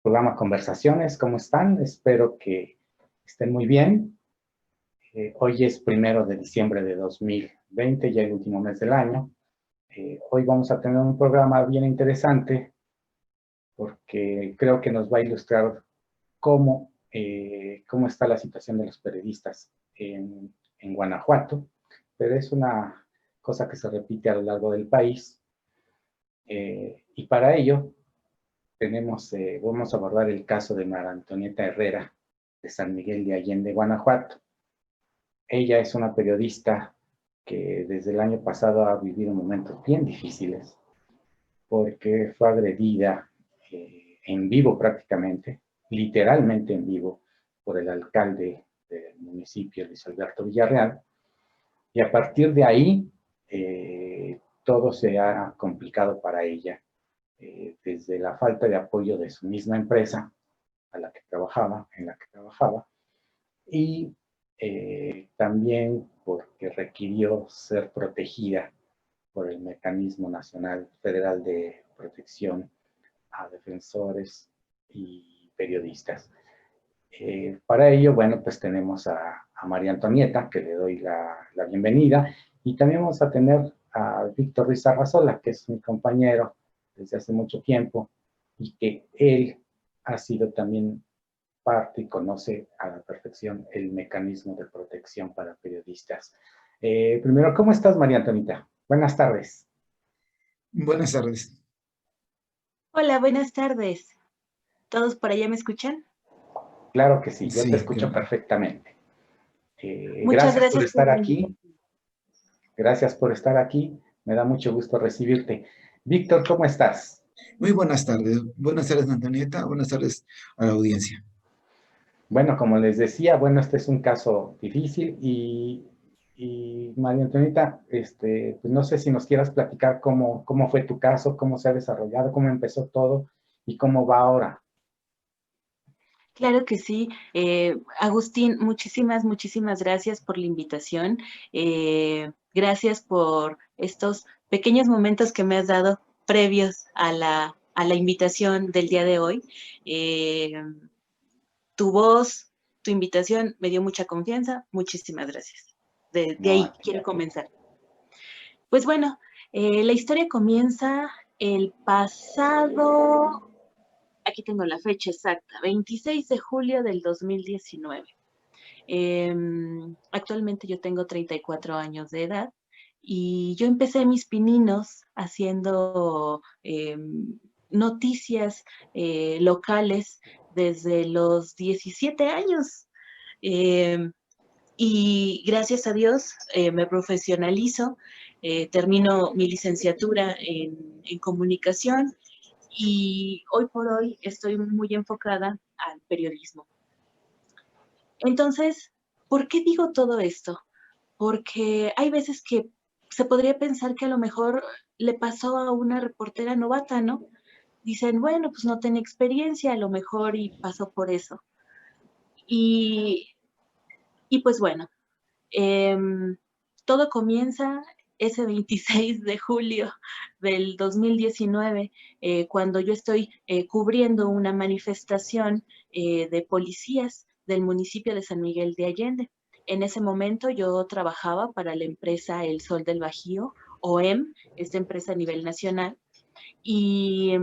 programa Conversaciones. ¿Cómo están? Espero que estén muy bien. Hoy es 1 de diciembre de 2020, ya el último mes del año. Hoy vamos a tener un programa bien interesante porque creo que nos va a ilustrar cómo está la situación de los periodistas en Guanajuato, pero es una cosa que se repite a lo largo del país. Y para ello vamos a abordar el caso de María Antonieta Herrera de San Miguel de Allende, Guanajuato. Ella es una periodista que desde el año pasado ha vivido momentos bien difíciles porque fue agredida en vivo prácticamente, literalmente en vivo, por el alcalde del municipio, Luis Alberto Villarreal, y a partir de ahí todo se ha complicado para ella, desde la falta de apoyo de su misma empresa en la que trabajaba, y también porque requirió ser protegida por el Mecanismo Nacional Federal de Protección a Defensores y Periodistas. Para ello, bueno, pues tenemos a María Antonieta, que le doy la bienvenida, y también vamos a tener a Víctor Ruiz Arrazola, que es mi compañero desde hace mucho tiempo, y que él ha sido también parte y conoce a la perfección el mecanismo de protección para periodistas. Primero, ¿cómo estás, María Antonieta? Buenas tardes. Buenas tardes. Hola, buenas tardes. ¿Todos por allá me escuchan? Claro que sí, yo te Sí, escucho perfectamente. Muchas Gracias por gracias por estar la aquí. invitación. Gracias por estar aquí. Me da mucho gusto recibirte. Víctor, ¿cómo estás? Muy buenas tardes. Buenas tardes, Antonieta. Buenas tardes a la audiencia. Bueno, como les decía, bueno, este es un caso difícil y María Antonieta, pues no sé si nos quieras platicar cómo fue tu caso, cómo se ha desarrollado, cómo empezó todo y cómo va ahora. Claro que sí. Agustín, muchísimas gracias por la invitación. Gracias por estos pequeños momentos que me has dado previos a la invitación del día de hoy. Tu voz, tu invitación me dio mucha confianza. Muchísimas gracias. De No, ahí a ti. quiero comenzar. Pues bueno, la historia comienza el pasado, aquí tengo la fecha exacta, 26 de julio del 2019. Actualmente yo tengo 34 años de edad y yo empecé mis pininos haciendo noticias locales desde los 17 años. Eh, y gracias a Dios me profesionalizo, termino mi licenciatura en comunicación y hoy por hoy estoy muy enfocada al periodismo. Entonces, ¿por qué digo todo esto? Porque hay veces que se podría pensar que a lo mejor le pasó a una reportera novata, ¿no? Dicen, bueno, pues no tiene experiencia, a lo mejor y pasó por eso. Y, y pues bueno, eh, todo comienza ese 26 de julio del 2019, cuando yo estoy cubriendo una manifestación de policías del municipio de San Miguel de Allende. En ese momento yo trabajaba para la empresa El Sol del Bajío, OEM, esta empresa a nivel nacional, y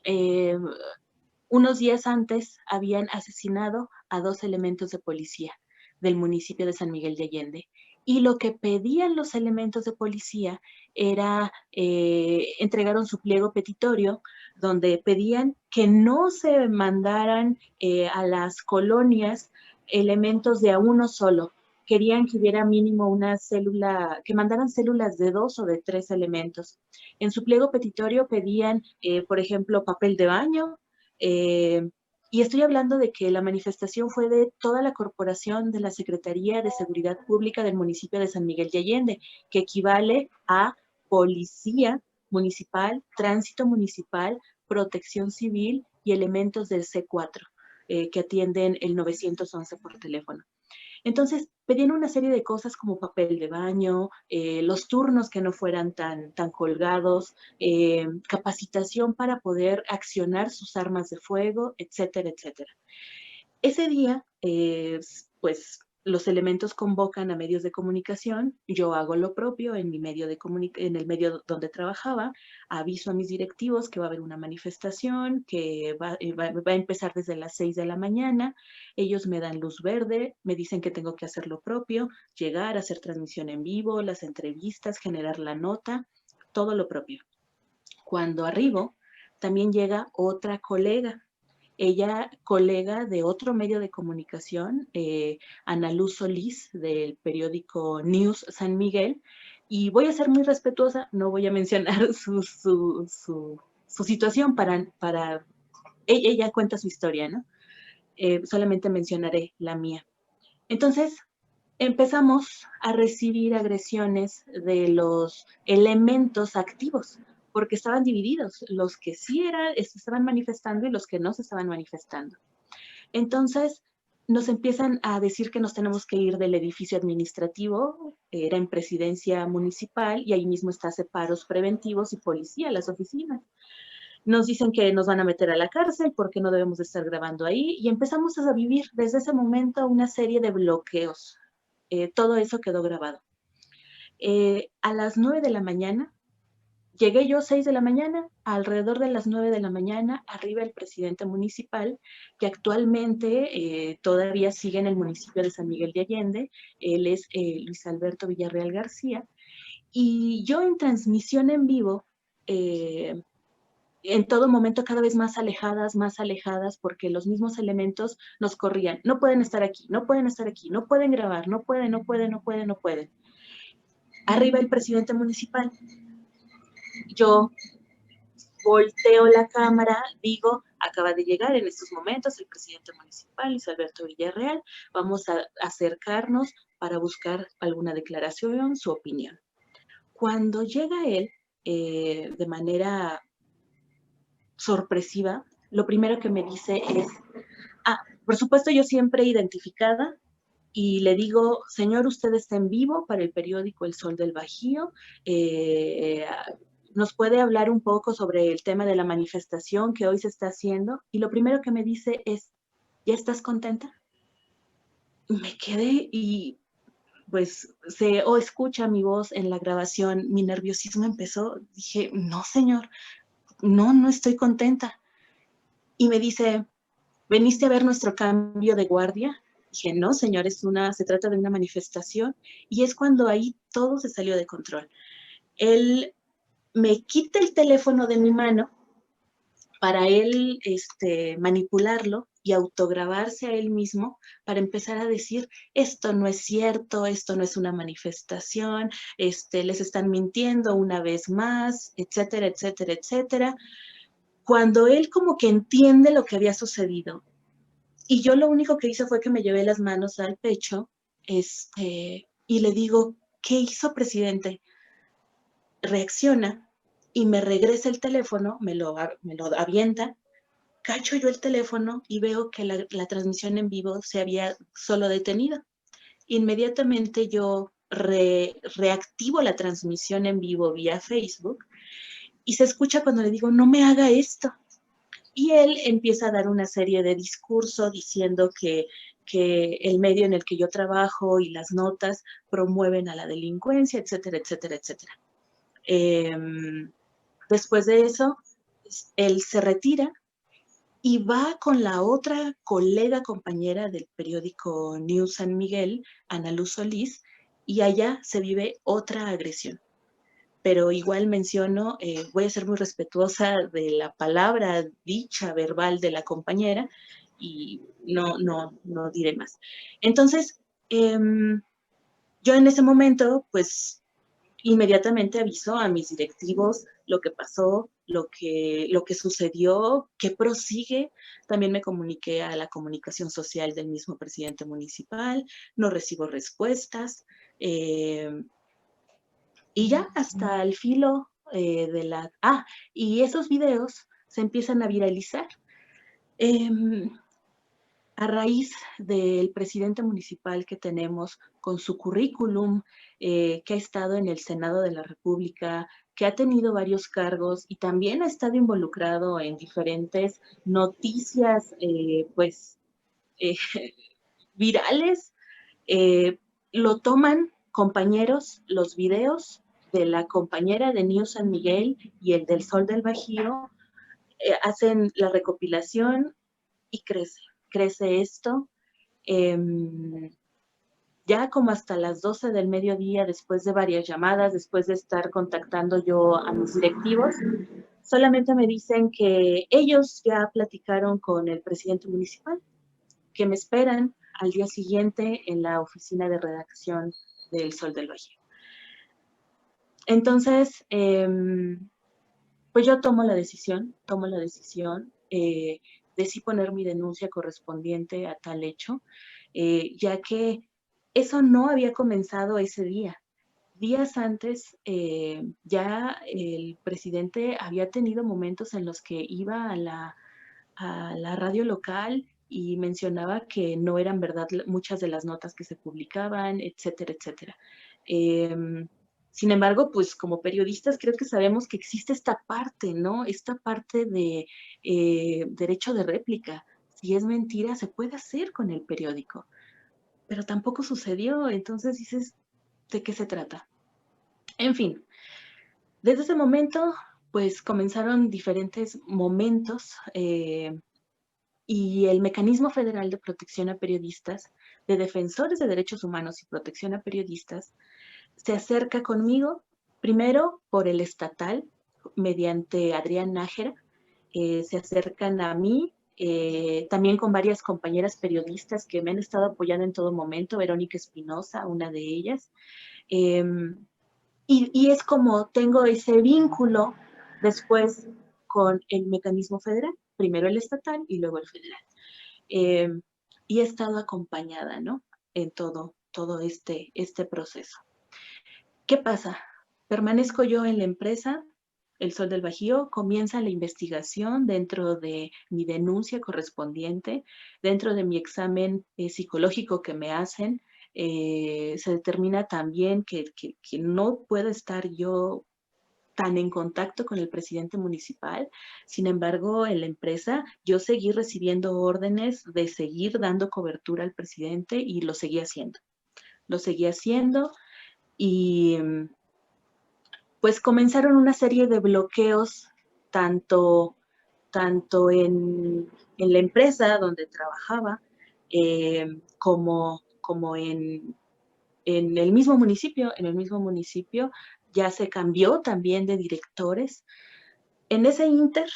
eh, unos días antes habían asesinado a 2 elementos de policía del municipio de San Miguel de Allende. Y lo que pedían los elementos de policía era, entregaron su pliego petitorio donde pedían que no se mandaran a las colonias elementos de a uno solo. Querían que hubiera mínimo una célula, que mandaran células de 2 o de 3 elementos. En su pliego petitorio pedían, por ejemplo, papel de baño, eh, y estoy hablando de que la manifestación fue de toda la corporación de la Secretaría de Seguridad Pública del municipio de San Miguel de Allende, que equivale a Policía Municipal, Tránsito Municipal, Protección Civil y elementos del C4, que atienden el 911 por teléfono. Entonces, pedían una serie de cosas como papel de baño, los turnos que no fueran tan colgados, capacitación para poder accionar sus armas de fuego, etcétera, etcétera. Ese día, pues los elementos convocan a medios de comunicación, yo hago lo propio en mi medio en el medio donde trabajaba, aviso a mis directivos que va a haber una manifestación, que va a empezar desde las 6 de la mañana, ellos me dan luz verde, me dicen que tengo que hacer lo propio, llegar, hacer transmisión en vivo, las entrevistas, generar la nota, todo lo propio. Cuando arribo, también llega otra colega, ella colega de otro medio de comunicación, Ana Luz Solís, del periódico News San Miguel, y voy a ser muy respetuosa, no voy a mencionar su situación para ella cuenta su historia, ¿no? Solamente mencionaré la mía. Entonces, empezamos a recibir agresiones de los elementos activos, porque estaban divididos, los que sí se estaban manifestando y los que no se estaban manifestando. Entonces, nos empiezan a decir que nos tenemos que ir del edificio administrativo, era en presidencia municipal, y ahí mismo está separos preventivos y policía, las oficinas. Nos dicen que nos van a meter a la cárcel porque no debemos de estar grabando ahí, y empezamos a vivir desde ese momento una serie de bloqueos. Todo eso quedó grabado. A las 9 de la mañana, llegué yo 6 de la mañana, alrededor de las 9 de la mañana, arriba el presidente municipal, que actualmente todavía sigue en el municipio de San Miguel de Allende, él es Luis Alberto Villarreal García, y yo en transmisión en vivo, en todo momento cada vez más alejadas, porque los mismos elementos nos corrían. No pueden estar aquí, no pueden estar aquí, no pueden grabar, no pueden. Arriba el presidente municipal. Yo volteo la cámara, digo, acaba de llegar en estos momentos el presidente municipal, Luis Alberto Villarreal, vamos a acercarnos para buscar alguna declaración, su opinión. Cuando llega él, de manera sorpresiva, lo primero que me dice es, por supuesto yo siempre identificada, y le digo, señor, usted está en vivo para el periódico El Sol del Bajío, ¿nos puede hablar un poco sobre el tema de la manifestación que hoy se está haciendo? Y lo primero que me dice es, ¿ya estás contenta? Me quedé y pues escucha mi voz en la grabación, mi nerviosismo empezó, dije, no señor, no estoy contenta. Y me dice, ¿veniste a ver nuestro cambio de guardia? Dije, no, señor, se trata de una manifestación. Y es cuando ahí todo se salió de control. Él me quita el teléfono de mi mano para él manipularlo y autograbarse a él mismo para empezar a decir, esto no es cierto, esto no es una manifestación, les están mintiendo una vez más, etcétera, etcétera, etcétera. Cuando él como que entiende lo que había sucedido, y yo lo único que hice fue que me llevé las manos al pecho, y le digo, ¿qué hizo, presidente? Reacciona y me regresa el teléfono, me lo avienta, cacho yo el teléfono y veo que la transmisión en vivo se había solo detenido. Inmediatamente yo reactivo la transmisión en vivo vía Facebook y se escucha cuando le digo, no me haga esto. Y él empieza a dar una serie de discursos diciendo que el medio en el que yo trabajo y las notas promueven a la delincuencia, etcétera, etcétera, etcétera. Después de eso, él se retira y va con la otra colega compañera del periódico News San Miguel, Ana Luz Solís, y allá se vive otra agresión. Pero igual menciono, voy a ser muy respetuosa de la palabra dicha verbal de la compañera y no diré más. Entonces, yo en ese momento, pues, inmediatamente aviso a mis directivos lo que pasó, lo que sucedió, que prosigue. También me comuniqué a la comunicación social del mismo presidente municipal, no recibo respuestas, y ya hasta el filo de la... y esos videos se empiezan a viralizar. a raíz del presidente municipal que tenemos con su currículum, que ha estado en el Senado de la República, que ha tenido varios cargos y también ha estado involucrado en diferentes noticias, pues, eh, virales, lo toman compañeros los videos de la compañera de News San Miguel y el del Sol del Bajío, hacen la recopilación y crece esto. Ya como hasta las 12 del mediodía, después de varias llamadas, después de estar contactando yo a mis directivos, solamente me dicen que ellos ya platicaron con el presidente municipal, que me esperan al día siguiente en la oficina de redacción del Sol del Bajío. Entonces, pues yo tomo la decisión de sí poner mi denuncia correspondiente a tal hecho, ya que eso no había comenzado ese día. Días antes, ya el presidente había tenido momentos en los que iba a la radio local y mencionaba que no eran verdad muchas de las notas que se publicaban, etcétera, etcétera. Sin embargo, pues como periodistas creo que sabemos que existe esta parte, ¿no? Esta parte de derecho de réplica. Si es mentira, se puede hacer con el periódico, pero tampoco sucedió. Entonces dices, ¿de qué se trata? En fin, desde ese momento, pues comenzaron diferentes momentos y el Mecanismo Federal de Protección a Periodistas, de Defensores de Derechos Humanos y Protección a Periodistas, se acerca conmigo, primero por el estatal, mediante Adrián Nájera, se acercan a mí, también con varias compañeras periodistas que me han estado apoyando en todo momento, Verónica Espinosa, una de ellas, y es como tengo ese vínculo después con el mecanismo federal, primero el estatal y luego el federal. Y he estado acompañada, ¿no? En todo este proceso. ¿Qué pasa? Permanezco yo en la empresa, El Sol del Bajío, comienza la investigación dentro de mi denuncia correspondiente, dentro de mi examen psicológico que me hacen, se determina también que no puedo estar yo tan en contacto con el presidente municipal. Sin embargo, en la empresa yo seguí recibiendo órdenes de seguir dando cobertura al presidente y lo seguí haciendo. Lo seguí haciendo y pues comenzaron una serie de bloqueos tanto en la empresa donde trabajaba como en el mismo municipio. En el mismo municipio ya se cambió también de directores. En ese inter,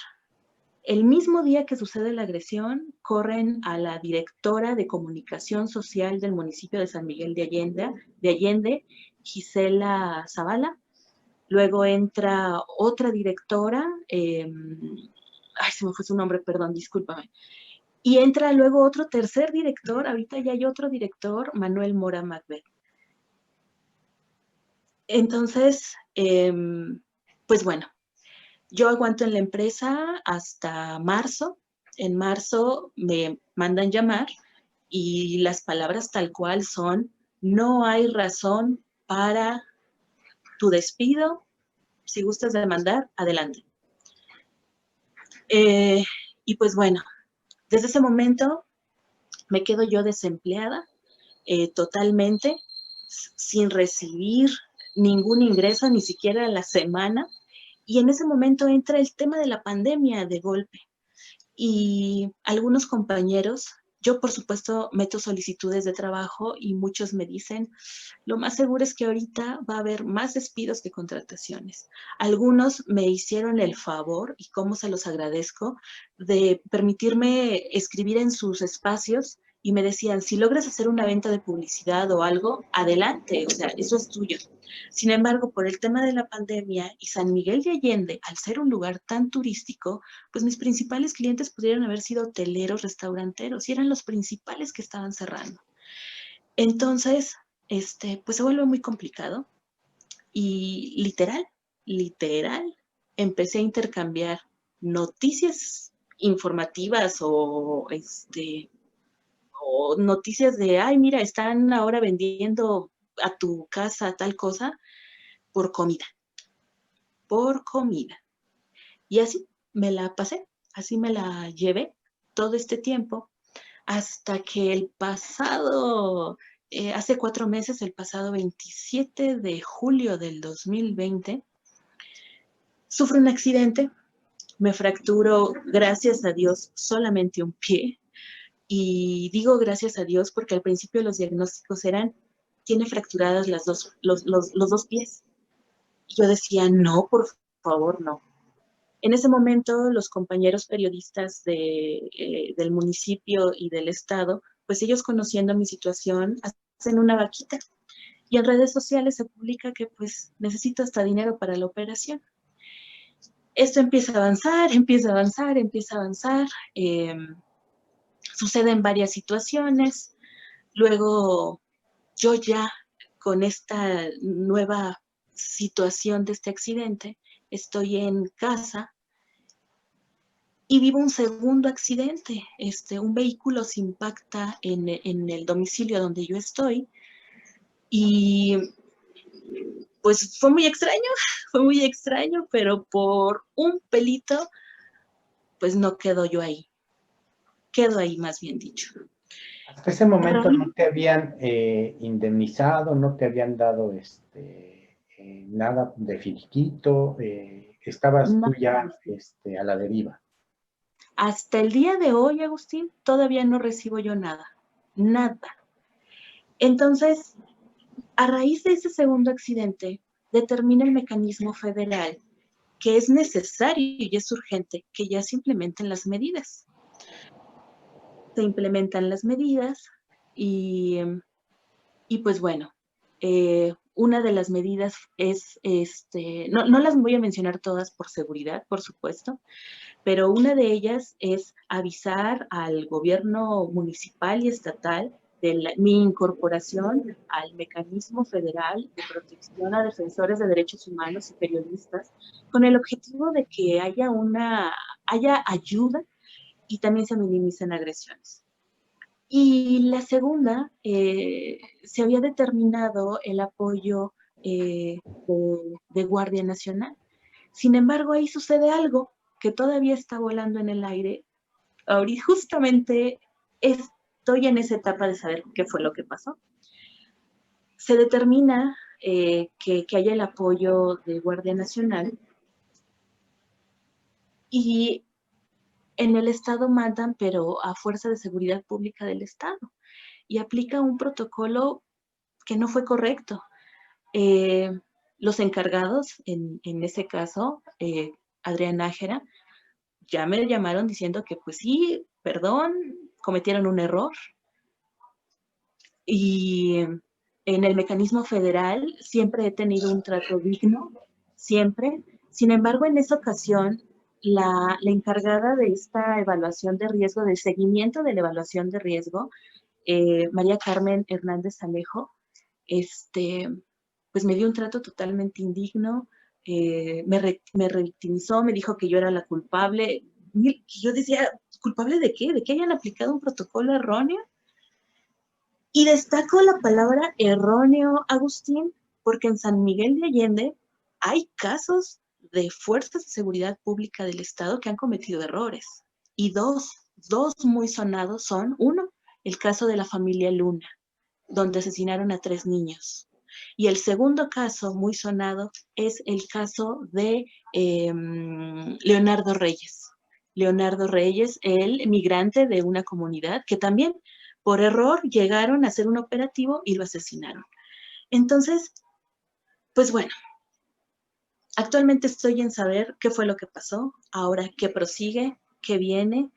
el mismo día que sucede la agresión, corren a la directora de comunicación social del municipio de San Miguel de Allende, Gisela Zavala. Luego entra otra directora, ay, se me fue su nombre, perdón, discúlpame. Y entra luego otro tercer director, ahorita ya hay otro director, Manuel Mora Macbeth. Entonces, pues bueno, yo aguanto en la empresa hasta marzo. En marzo me mandan llamar y las palabras tal cual son: no hay razón para tu despido, si gustas demandar, adelante. Y pues bueno, desde ese momento me quedo yo desempleada totalmente, sin recibir ningún ingreso, ni siquiera a la semana. Y en ese momento entra el tema de la pandemia de golpe. Y algunos compañeros, yo por supuesto meto solicitudes de trabajo y muchos me dicen, lo más seguro es que ahorita va a haber más despidos que contrataciones. Algunos me hicieron el favor, y cómo se los agradezco, de permitirme escribir en sus espacios y me decían, si logras hacer una venta de publicidad o algo, adelante, o sea, eso es tuyo. Sin embargo, por el tema de la pandemia y San Miguel de Allende, al ser un lugar tan turístico, pues mis principales clientes pudieron haber sido hoteleros, restauranteros, y eran los principales que estaban cerrando. Entonces, pues se vuelve muy complicado y literal, empecé a intercambiar noticias informativas o o noticias de, ay, mira, están ahora vendiendo a tu casa tal cosa por comida, por comida. Y así me la pasé, así me la llevé todo este tiempo, hasta que el pasado, hace 4 meses, el pasado 27 de julio del 2020, sufro un accidente, me fracturó, gracias a Dios, solamente un pie. Y digo gracias a Dios porque al principio los diagnósticos eran, tiene fracturadas los dos pies. Y yo decía, no, por favor, no. En ese momento, los compañeros periodistas del municipio y del estado, pues ellos conociendo mi situación, hacen una vaquita. Y en redes sociales se publica que pues necesito hasta dinero para la operación. Esto empieza a avanzar, empieza a avanzar, empieza a avanzar. Suceden varias situaciones. Luego, yo ya con esta nueva situación de este accidente, estoy en casa y vivo un segundo accidente. Un vehículo se impacta en el domicilio donde yo estoy y pues fue muy extraño, pero por un pelito, pues no quedo yo ahí. Quedo ahí, más bien dicho. Hasta ese momento no te habían indemnizado, no te habían dado nada de finiquito, estabas No, tú ya a la deriva. hasta el día de hoy, Agustín, todavía no recibo yo nada. Nada. Entonces, a raíz de ese segundo accidente, determina el mecanismo federal que es necesario y es urgente que ya se implementen las medidas. Se implementan las medidas y, y pues bueno, una de las medidas es, no las voy a mencionar todas por seguridad, por supuesto, pero una de ellas es avisar al gobierno municipal y estatal de mi incorporación al mecanismo federal de protección a defensores de derechos humanos y periodistas, con el objetivo de que haya ayuda y también se minimicen agresiones. Y la segunda, se había determinado el apoyo de Guardia Nacional. Sin embargo, ahí sucede algo que todavía está volando en el aire. Ahorita justamente estoy en esa etapa de saber qué fue lo que pasó. Se determina que haya el apoyo de Guardia Nacional y en el Estado mandan, pero a Fuerza de Seguridad Pública del Estado, y aplica un protocolo que no fue correcto. Eh, los encargados, en ese caso, Adrián Nájera, ya me llamaron diciendo que pues sí, perdón, cometieron un error. Y en el mecanismo federal siempre he tenido un trato digno, siempre. Sin embargo, en esa ocasión, la encargada de esta evaluación de riesgo, del seguimiento de la evaluación de riesgo, María Carmen Hernández Alejo, pues me dio un trato totalmente indigno, me revictimizó, me dijo que yo era la culpable. Yo decía, ¿culpable de qué? ¿De que hayan aplicado un protocolo erróneo? Y destaco la palabra erróneo, Agustín, porque en San Miguel de Allende hay casos de fuerzas de seguridad pública del Estado que han cometido errores. Y dos muy sonados son, uno, el caso de la familia Luna, donde asesinaron a 3 niños. Y el segundo caso muy sonado es el caso de Leonardo Reyes. Leonardo Reyes, el migrante de una comunidad que también por error llegaron a hacer un operativo y lo asesinaron. Entonces, pues bueno, actualmente estoy en saber qué fue lo que pasó, ahora qué prosigue, qué viene,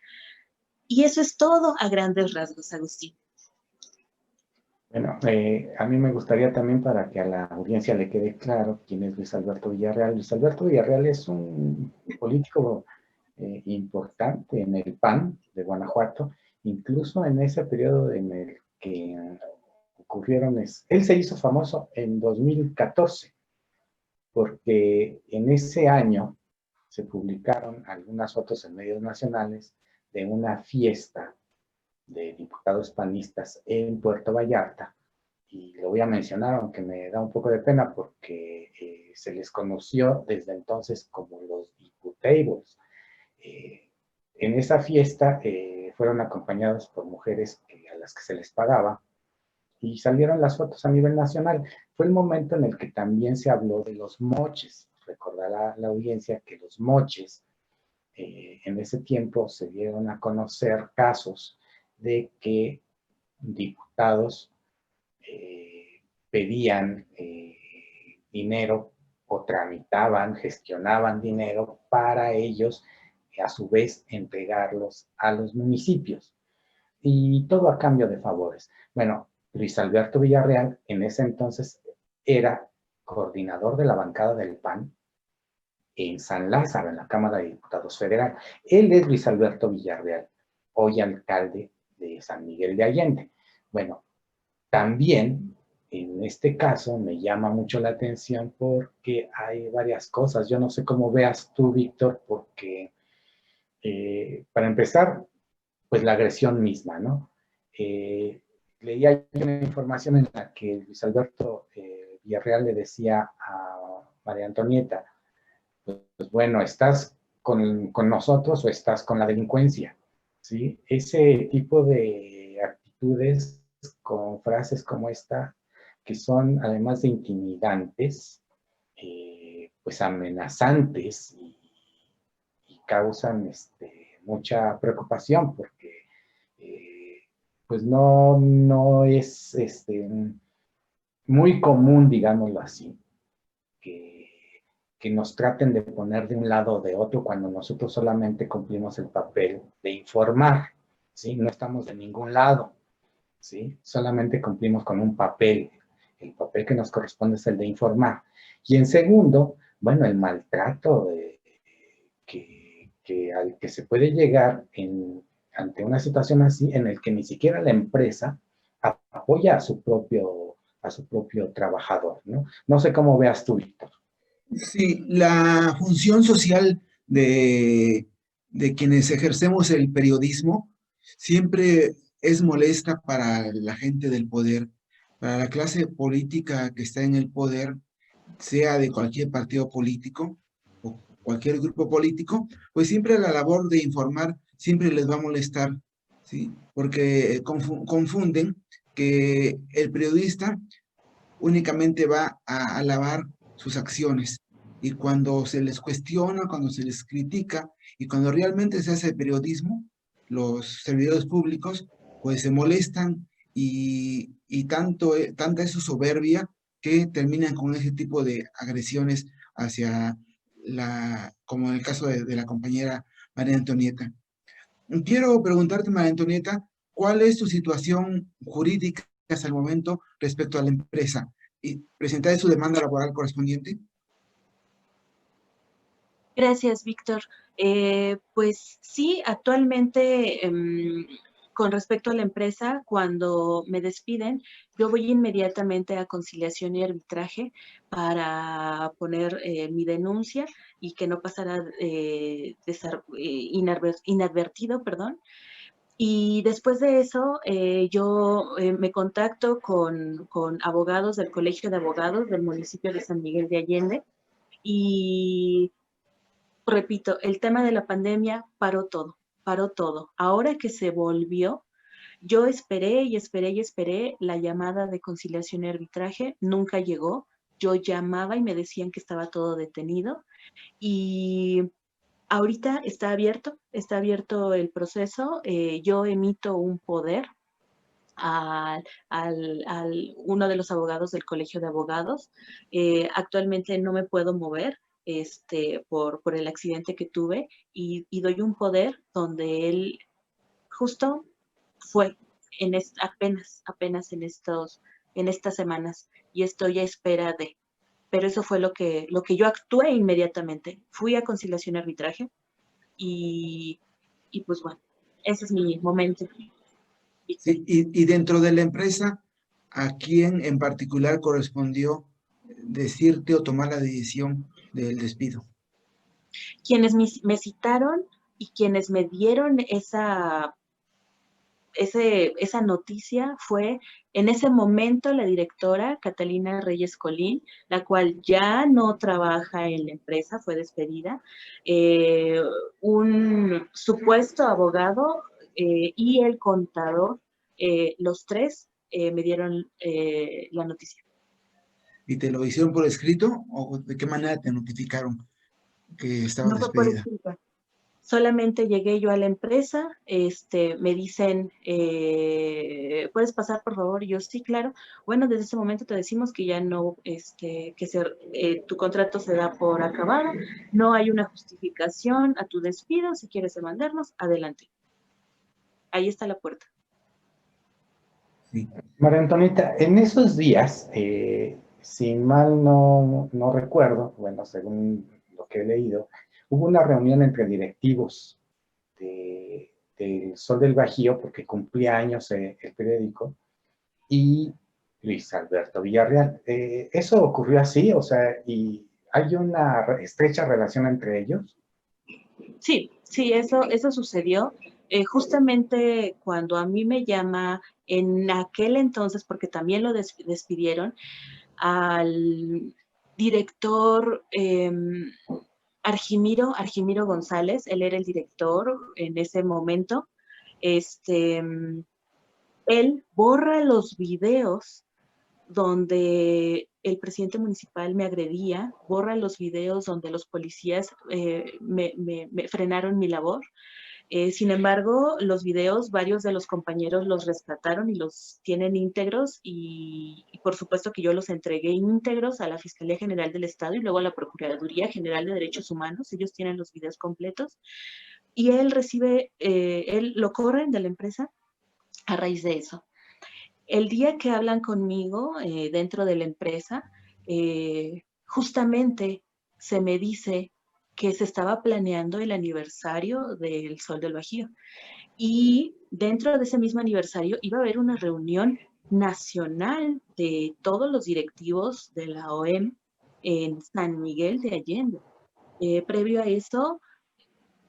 y eso es todo a grandes rasgos, Agustín. Bueno, a mí me gustaría también para que a la audiencia le quede claro quién es Luis Alberto Villarreal. Luis Alberto Villarreal es un político importante en el PAN de Guanajuato, incluso en ese periodo en el que ocurrieron, él se hizo famoso en 2014, porque en ese año se publicaron algunas fotos en medios nacionales de una fiesta de diputados panistas en Puerto Vallarta, y lo voy a mencionar aunque me da un poco de pena porque se les conoció desde entonces como los Diputables. En esa fiesta fueron acompañados por mujeres a las que se les pagaba y salieron las fotos a nivel nacional. Fue el momento en el que también se habló de los moches. Recordará la audiencia que los moches en ese tiempo se dieron a conocer casos de que diputados pedían dinero o tramitaban, gestionaban dinero para ellos, a su vez entregarlos a los municipios. Y todo a cambio de favores. Bueno, Luis Alberto Villarreal en ese entonces era coordinador de la bancada del PAN en San Lázaro, en la Cámara de Diputados Federal. Él es Luis Alberto Villarreal, hoy alcalde de San Miguel de Allende. Bueno, también en este caso me llama mucho la atención porque hay varias cosas. Yo no sé cómo veas tú, Víctor, porque para empezar, pues la agresión misma, ¿no? Leía una información en la que Luis Alberto Villarreal le decía a María Antonieta, pues bueno, ¿estás con nosotros o estás con la delincuencia? ¿Sí? Ese tipo de actitudes con frases como esta, que son además de intimidantes, pues amenazantes y causan mucha preocupación porque pues no es muy común, digámoslo así, que nos traten de poner de un lado o de otro cuando nosotros solamente cumplimos el papel de informar, ¿sí? No estamos de ningún lado, ¿sí? Solamente cumplimos con un papel. El papel que nos corresponde es el de informar. Y en segundo, bueno, el maltrato al que se puede llegar ante una situación así en el que ni siquiera la empresa apoya a su propio trabajador, ¿no? No sé cómo veas tú, Víctor. Sí, la función social de quienes ejercemos el periodismo siempre es molesta para la gente del poder, para la clase política que está en el poder, sea de cualquier partido político o cualquier grupo político, pues siempre la labor de informar siempre les va a molestar, ¿sí? Porque confunden que el periodista únicamente va a alabar sus acciones. Y cuando se les cuestiona, cuando se les critica y cuando realmente se hace periodismo, los servidores públicos pues se molestan y tanta es su soberbia que terminan con ese tipo de agresiones hacia como en el caso de la compañera María Antonieta. Quiero preguntarte, María Antonieta, ¿cuál es tu situación jurídica hasta el momento respecto a la empresa? ¿Y presentar su demanda laboral correspondiente? Gracias, Víctor. Pues sí, actualmente con respecto a la empresa, cuando me despiden, yo voy inmediatamente a conciliación y arbitraje para poner mi denuncia y que no pasara inadvertido, perdón. Y después de eso, yo me contacto con abogados del Colegio de Abogados del municipio de San Miguel de Allende y repito, el tema de la pandemia paró todo, paró todo. Ahora que se volvió, yo esperé y esperé y esperé la llamada de conciliación y arbitraje, nunca llegó. Yo llamaba y me decían que estaba todo detenido y ahorita está abierto el proceso. Yo emito un poder uno de los abogados del Colegio de Abogados. Actualmente no me puedo mover por el accidente que tuve y doy un poder donde él justo fue apenas en estas semanas y estoy a espera de. Pero eso fue lo que yo actué inmediatamente. Fui a conciliación y arbitraje y, y pues bueno, ese es mi momento, Víctor. Sí, y dentro de la empresa, ¿a quién en particular correspondió decirte o tomar la decisión del despido? Quienes me citaron y quienes me dieron esa esa noticia fue en ese momento la directora Catalina Reyes Colín, la cual ya no trabaja en la empresa, fue despedida, un supuesto abogado y el contador, los tres me dieron la noticia. ¿Y te lo hicieron por escrito o de qué manera te notificaron que estabas No fue por despedida? escrito. Solamente llegué yo a la empresa, me dicen, ¿puedes pasar por favor? Y yo, sí, claro. Bueno, desde ese momento te decimos que ya no, tu contrato se da por acabado, no hay una justificación a tu despido, si quieres demandarnos, adelante. Ahí está la puerta. Sí. María Antonieta, en esos días, si mal no recuerdo, bueno, según lo que he leído, hubo una reunión entre directivos del Sol del Bajío, porque cumplía años el periódico, y Luis Alberto Villarreal. ¿Eso ocurrió así? O sea, ¿y hay una estrecha relación entre ellos? Sí, sí, eso sucedió. Justamente cuando a mí me llama en aquel entonces, porque también lo despidieron, al director Argimiro González, él era el director en ese momento. Él borra los videos donde el presidente municipal me agredía, borra los videos donde los policías me frenaron mi labor. Sin embargo, los videos, varios de los compañeros los rescataron y los tienen íntegros y por supuesto que yo los entregué íntegros a la Fiscalía General del Estado y luego a la Procuraduría General de Derechos Humanos. Ellos tienen los videos completos y él lo corren de la empresa a raíz de eso. El día que hablan conmigo dentro de la empresa, justamente se me dice que se estaba planeando el aniversario del Sol del Bajío. Y dentro de ese mismo aniversario iba a haber una reunión nacional de todos los directivos de la OEM en San Miguel de Allende. Previo a eso,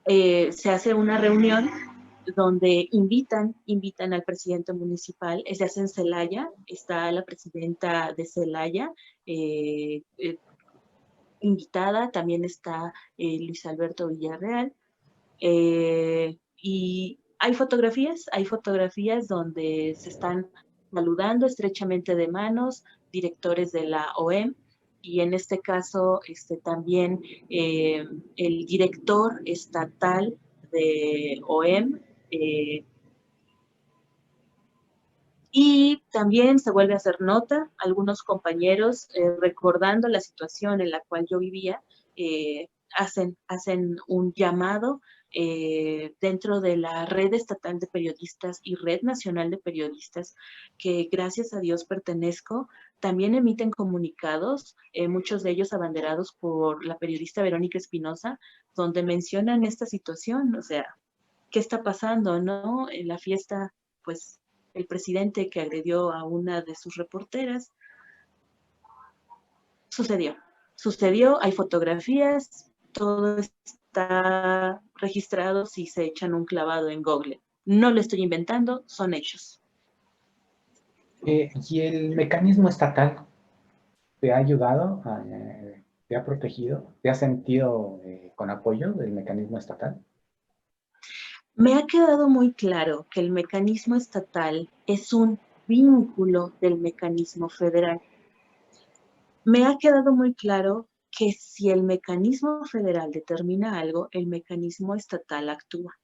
se hace una reunión donde invitan al presidente municipal, se hace en Celaya, está la presidenta de Celaya invitada, también está Luis Alberto Villarreal, y hay fotografías donde se están saludando estrechamente de manos directores de la OEM, y en este caso también el director estatal de OEM, y también se vuelve a hacer nota, algunos compañeros recordando la situación en la cual yo vivía, hacen un llamado dentro de la red estatal de periodistas y red nacional de periodistas, que gracias a Dios pertenezco. También emiten comunicados, muchos de ellos abanderados por la periodista Verónica Espinosa, donde mencionan esta situación, o sea, ¿qué está pasando, no? En la fiesta, pues, el presidente que agredió a una de sus reporteras. Sucedió, hay fotografías, todo está registrado si se echan un clavado en Google. No lo estoy inventando, son hechos. ¿Y el mecanismo estatal te ha ayudado, te ha protegido, te has sentido con apoyo del mecanismo estatal? Me ha quedado muy claro que el mecanismo estatal es un vínculo del mecanismo federal. Me ha quedado muy claro que si el mecanismo federal determina algo, el mecanismo estatal actúa.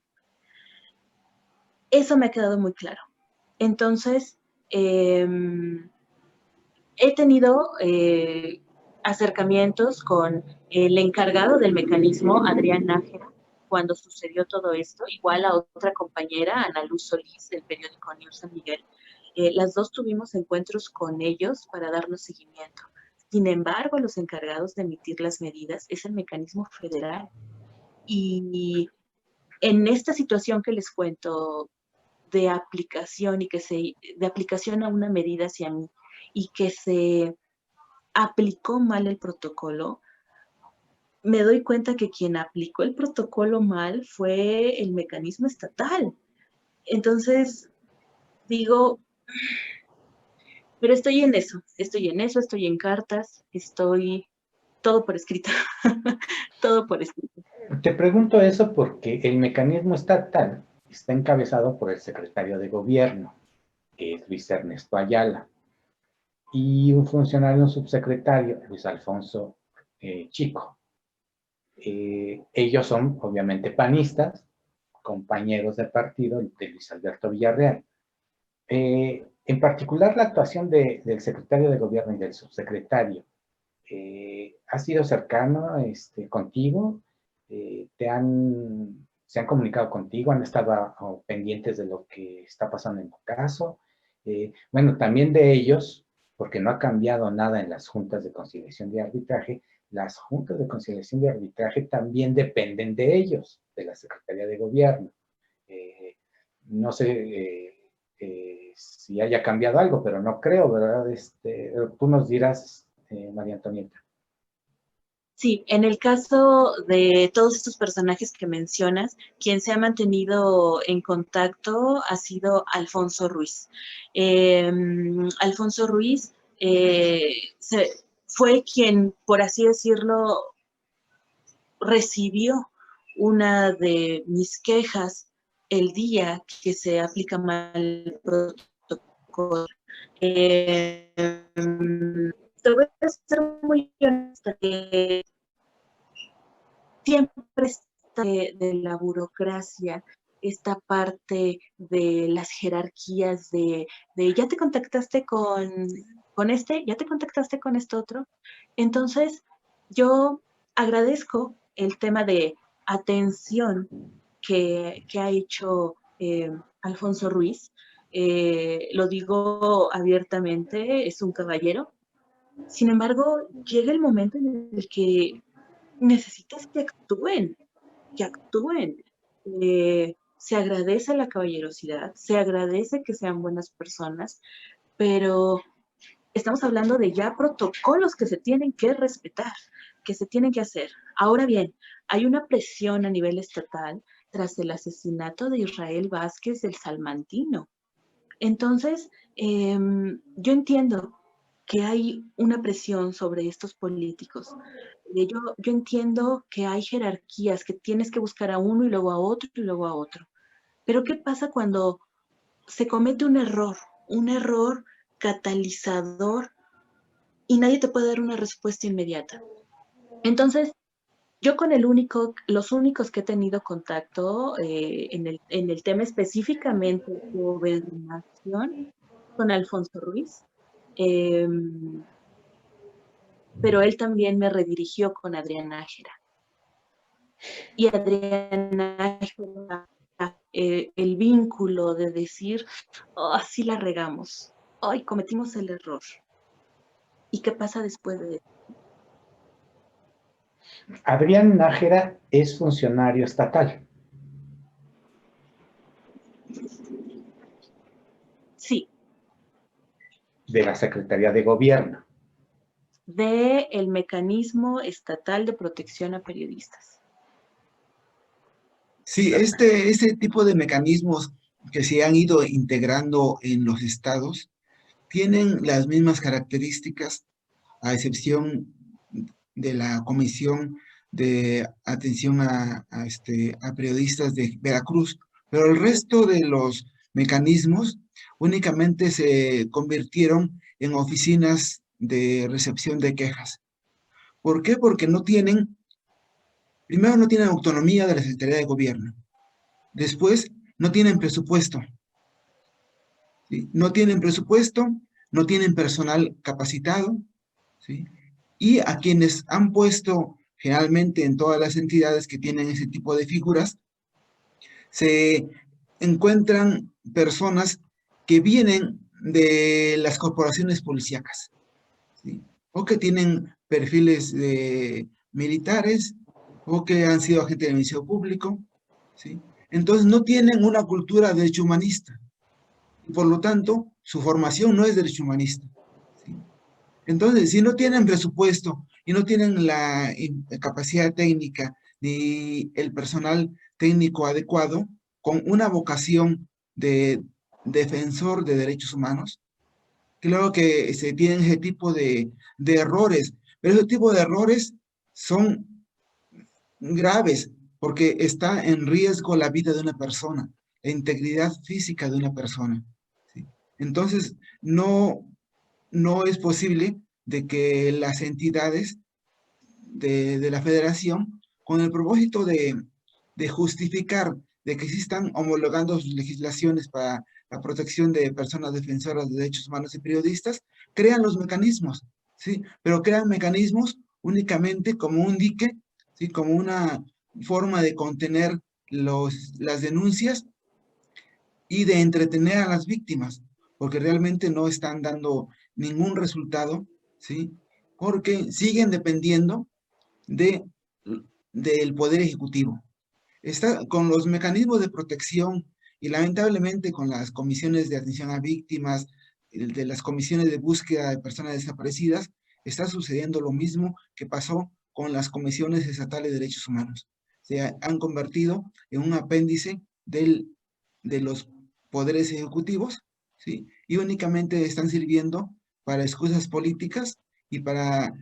Eso me ha quedado muy claro. Entonces, he tenido acercamientos con el encargado del mecanismo, Adrián Nájera, cuando sucedió todo esto, igual a otra compañera, Ana Luz Solís, del periódico News San Miguel. Las dos tuvimos encuentros con ellos para darnos seguimiento. Sin embargo, los encargados de emitir las medidas es el mecanismo federal. Y en esta situación que les cuento de aplicación de aplicación a una medida hacia mí y que se aplicó mal el protocolo, me doy cuenta que quien aplicó el protocolo mal fue el mecanismo estatal. Entonces, digo, pero estoy en eso, estoy en cartas, estoy todo por escrito, todo por escrito. Te pregunto eso porque el mecanismo estatal está encabezado por el secretario de gobierno, que es Luis Ernesto Ayala, y un funcionario, un subsecretario, Luis Alfonso Chico. Ellos son obviamente panistas, compañeros de partido de Luis Alberto Villarreal. En particular, la actuación del secretario de gobierno y del subsecretario ha sido cercano contigo, se han comunicado contigo, han estado pendientes de lo que está pasando en tu caso. Bueno, también de ellos, porque no ha cambiado nada en las juntas de conciliación y arbitraje, las juntas de conciliación y arbitraje también dependen de ellos, de la Secretaría de Gobierno. No sé si haya cambiado algo, pero no creo, ¿verdad? Tú nos dirás, María Antonieta. Sí, en el caso de todos estos personajes que mencionas, quien se ha mantenido en contacto ha sido Alfonso Ruiz. Alfonso Ruiz fue quien, por así decirlo, recibió una de mis quejas el día que se aplica mal el protocolo. Te voy a ser muy honesta, siempre está de la burocracia, esta parte de las jerarquías de ya te contactaste con este, ya te contactaste con este otro. Entonces, yo agradezco el tema de atención que ha hecho Alfonso Ruiz. Lo digo abiertamente, es un caballero. Sin embargo, llega el momento en el que necesitas que actúen, que actúen. Se agradece la caballerosidad, se agradece que sean buenas personas, pero estamos hablando de ya protocolos que se tienen que respetar, que se tienen que hacer. Ahora bien, hay una presión a nivel estatal tras el asesinato de Israel Vázquez del Salmantino. Entonces, yo entiendo que hay una presión sobre estos políticos. Yo entiendo que hay jerarquías, que tienes que buscar a uno y luego a otro y luego a otro. Pero ¿qué pasa cuando se comete un error catalizador y nadie te puede dar una respuesta inmediata? Entonces, yo con los únicos que he tenido contacto en el tema específicamente de gobernación, con Alfonso Ruiz, eh, pero él también me redirigió con Adriana Nájera. Y Adriana Nájera, el vínculo de decir, oh, sí la regamos, hoy cometimos el error. ¿Y qué pasa después de eso? Adrián Nájera es funcionario estatal. Sí. De la Secretaría de Gobierno. Del Mecanismo Estatal de Protección a Periodistas. Sí, este tipo de mecanismos que se han ido integrando en los estados tienen las mismas características, a excepción de la Comisión de Atención a Periodistas de Veracruz, pero el resto de los mecanismos únicamente se convirtieron en oficinas de recepción de quejas. ¿Por qué? Porque primero no tienen autonomía de la Secretaría de Gobierno, después no tienen presupuesto, ¿sí? No tienen presupuesto, no tienen personal capacitado, ¿sí? Y a quienes han puesto generalmente en todas las entidades que tienen ese tipo de figuras, se encuentran personas que vienen de las corporaciones policíacas, ¿sí? O que tienen perfiles de militares, o que han sido agentes del Ministerio Público, ¿sí? Entonces no tienen una cultura de derecho humanista, y por lo tanto su formación no es derecho humanista, ¿sí? Entonces, si no tienen presupuesto y no tienen la capacidad técnica ni el personal técnico adecuado, con una vocación de defensor de derechos humanos. Claro que se tienen ese tipo de errores, pero ese tipo de errores son graves porque está en riesgo la vida de una persona, la integridad física de una persona, ¿sí? Entonces, no es posible de que las entidades de la federación, con el propósito de justificar de que sí están homologando sus legislaciones para la protección de personas defensoras de derechos humanos y periodistas, crean los mecanismos, ¿sí? Pero crean mecanismos únicamente como un dique, ¿sí? Como una forma de contener las denuncias y de entretener a las víctimas, porque realmente no están dando ningún resultado, ¿sí? Porque siguen dependiendo de, del Poder Ejecutivo. Está con los mecanismos de protección y lamentablemente con las comisiones de atención a víctimas, de las comisiones de búsqueda de personas desaparecidas, está sucediendo lo mismo que pasó con las comisiones estatales de derechos humanos. Se han convertido en un apéndice de los poderes ejecutivos, ¿sí? Y únicamente están sirviendo para excusas políticas y para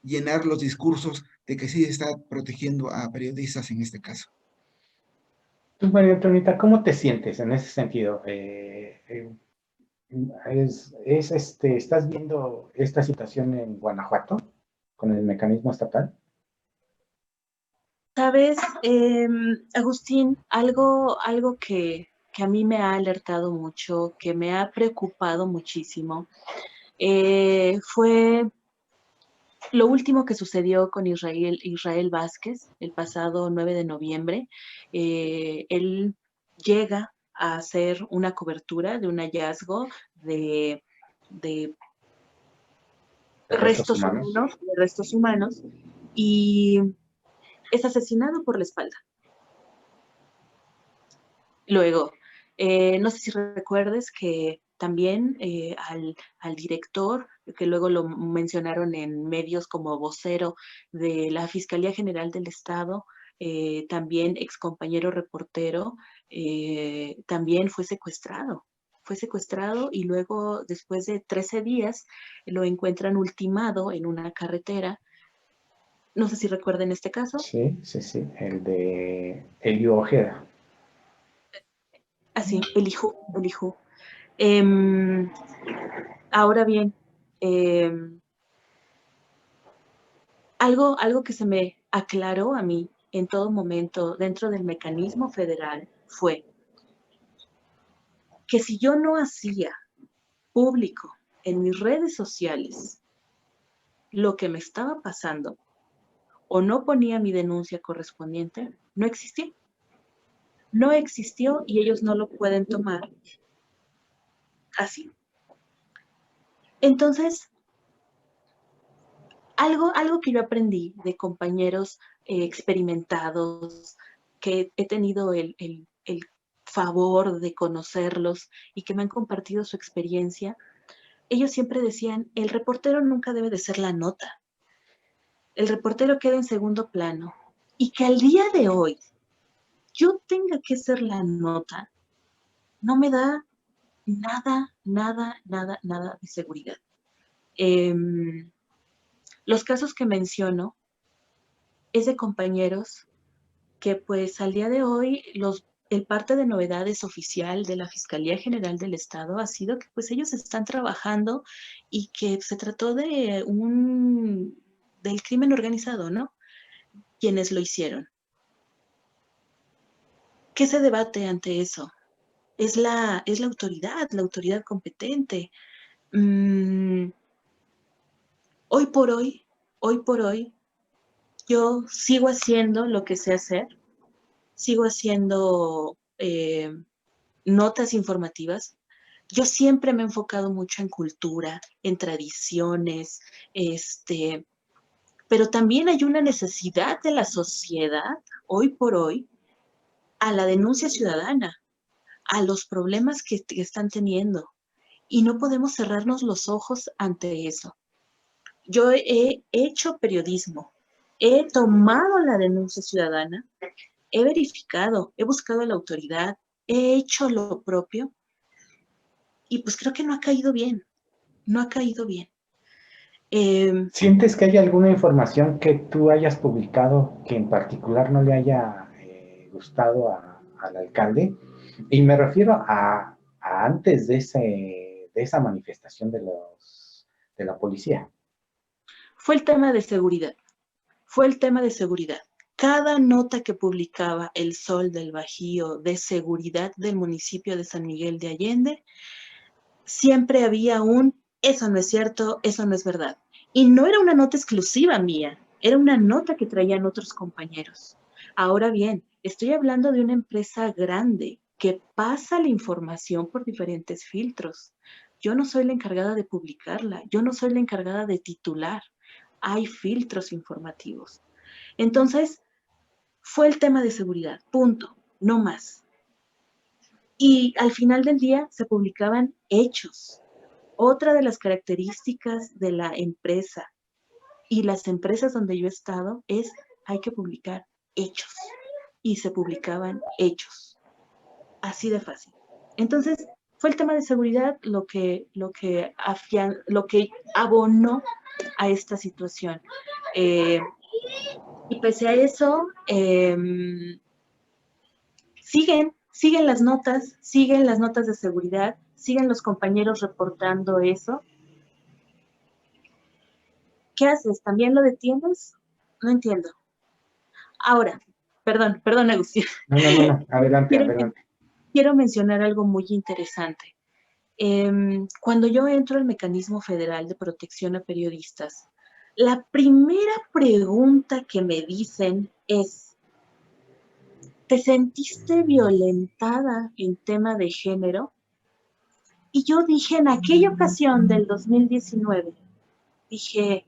llenar los discursos de que sí está protegiendo a periodistas en este caso. Tú, María Antonieta, ¿cómo te sientes en ese sentido? ¿Estás viendo esta situación en Guanajuato con el mecanismo estatal? Sabes, Agustín, algo que a mí me ha alertado mucho, que me ha preocupado muchísimo, fue lo último que sucedió con Israel Vázquez el pasado 9 de noviembre. Él llega a hacer una cobertura de un hallazgo de restos humanos, y es asesinado por la espalda. Luego, no sé si recuerdes que también al director, que luego lo mencionaron en medios como vocero de la Fiscalía General del Estado, también ex compañero reportero, también fue secuestrado. Fue secuestrado y luego, después de 13 días, lo encuentran ultimado en una carretera. No sé si recuerden este caso. Sí, el de Elio Ojeda. Así, el hijo. Ahora bien, algo que se me aclaró a mí en todo momento dentro del mecanismo federal fue que si yo no hacía público en mis redes sociales lo que me estaba pasando o no ponía mi denuncia correspondiente, no existía. No existió y ellos no lo pueden tomar así. Entonces, algo que yo aprendí de compañeros experimentados, que he tenido el favor de conocerlos y que me han compartido su experiencia, ellos siempre decían, el reportero nunca debe de ser la nota. El reportero queda en segundo plano. Y que al día de hoy yo tenga que ser la nota, no me da nada de seguridad. Los casos que menciono es de compañeros que pues al día de hoy el parte de novedades oficial de la Fiscalía General del Estado ha sido que pues ellos están trabajando y que se trató del crimen organizado, ¿no? Quienes lo hicieron. ¿Qué se debate ante eso? Es la autoridad competente. Hoy por hoy, yo sigo haciendo lo que sé hacer, sigo haciendo notas informativas. Yo siempre me he enfocado mucho en cultura, en tradiciones, pero también hay una necesidad de la sociedad, hoy por hoy, a la denuncia ciudadana, a los problemas que están teniendo. Y no podemos cerrarnos los ojos ante eso. Yo he hecho periodismo, he tomado la denuncia ciudadana, he verificado, he buscado a la autoridad, he hecho lo propio y pues creo que no ha caído bien, no ha caído bien. ¿Sientes que hay alguna información que tú hayas publicado que en particular no le haya gustado al alcalde? Y me refiero a antes de esa manifestación de la policía. Fue el tema de seguridad, fue el tema de seguridad. Cada nota que publicaba El Sol del Bajío de seguridad del municipio de San Miguel de Allende, siempre había eso no es cierto, eso no es verdad. Y no era una nota exclusiva mía, era una nota que traían otros compañeros. Ahora bien, estoy hablando de una empresa grande que pasa la información por diferentes filtros. Yo no soy la encargada de publicarla, yo no soy la encargada de titular. Hay filtros informativos. Entonces, fue el tema de seguridad, punto, no más. Y al final del día se publicaban hechos. Otra de las características de la empresa y las empresas donde yo he estado es hay que publicar hechos. Y se publicaban hechos. Así de fácil. Entonces, fue el tema de seguridad lo que abonó a esta situación. Y pese a eso, siguen las notas de seguridad, siguen los compañeros reportando eso. ¿Qué haces? ¿También lo detienes? No entiendo. Ahora, perdón, Agustín. No, adelante, quiero, adelante. quiero mencionar algo muy interesante. Cuando yo entro al Mecanismo Federal de Protección a Periodistas, la primera pregunta que me dicen es, ¿te sentiste violentada en tema de género? Y yo dije en aquella ocasión del 2019, dije,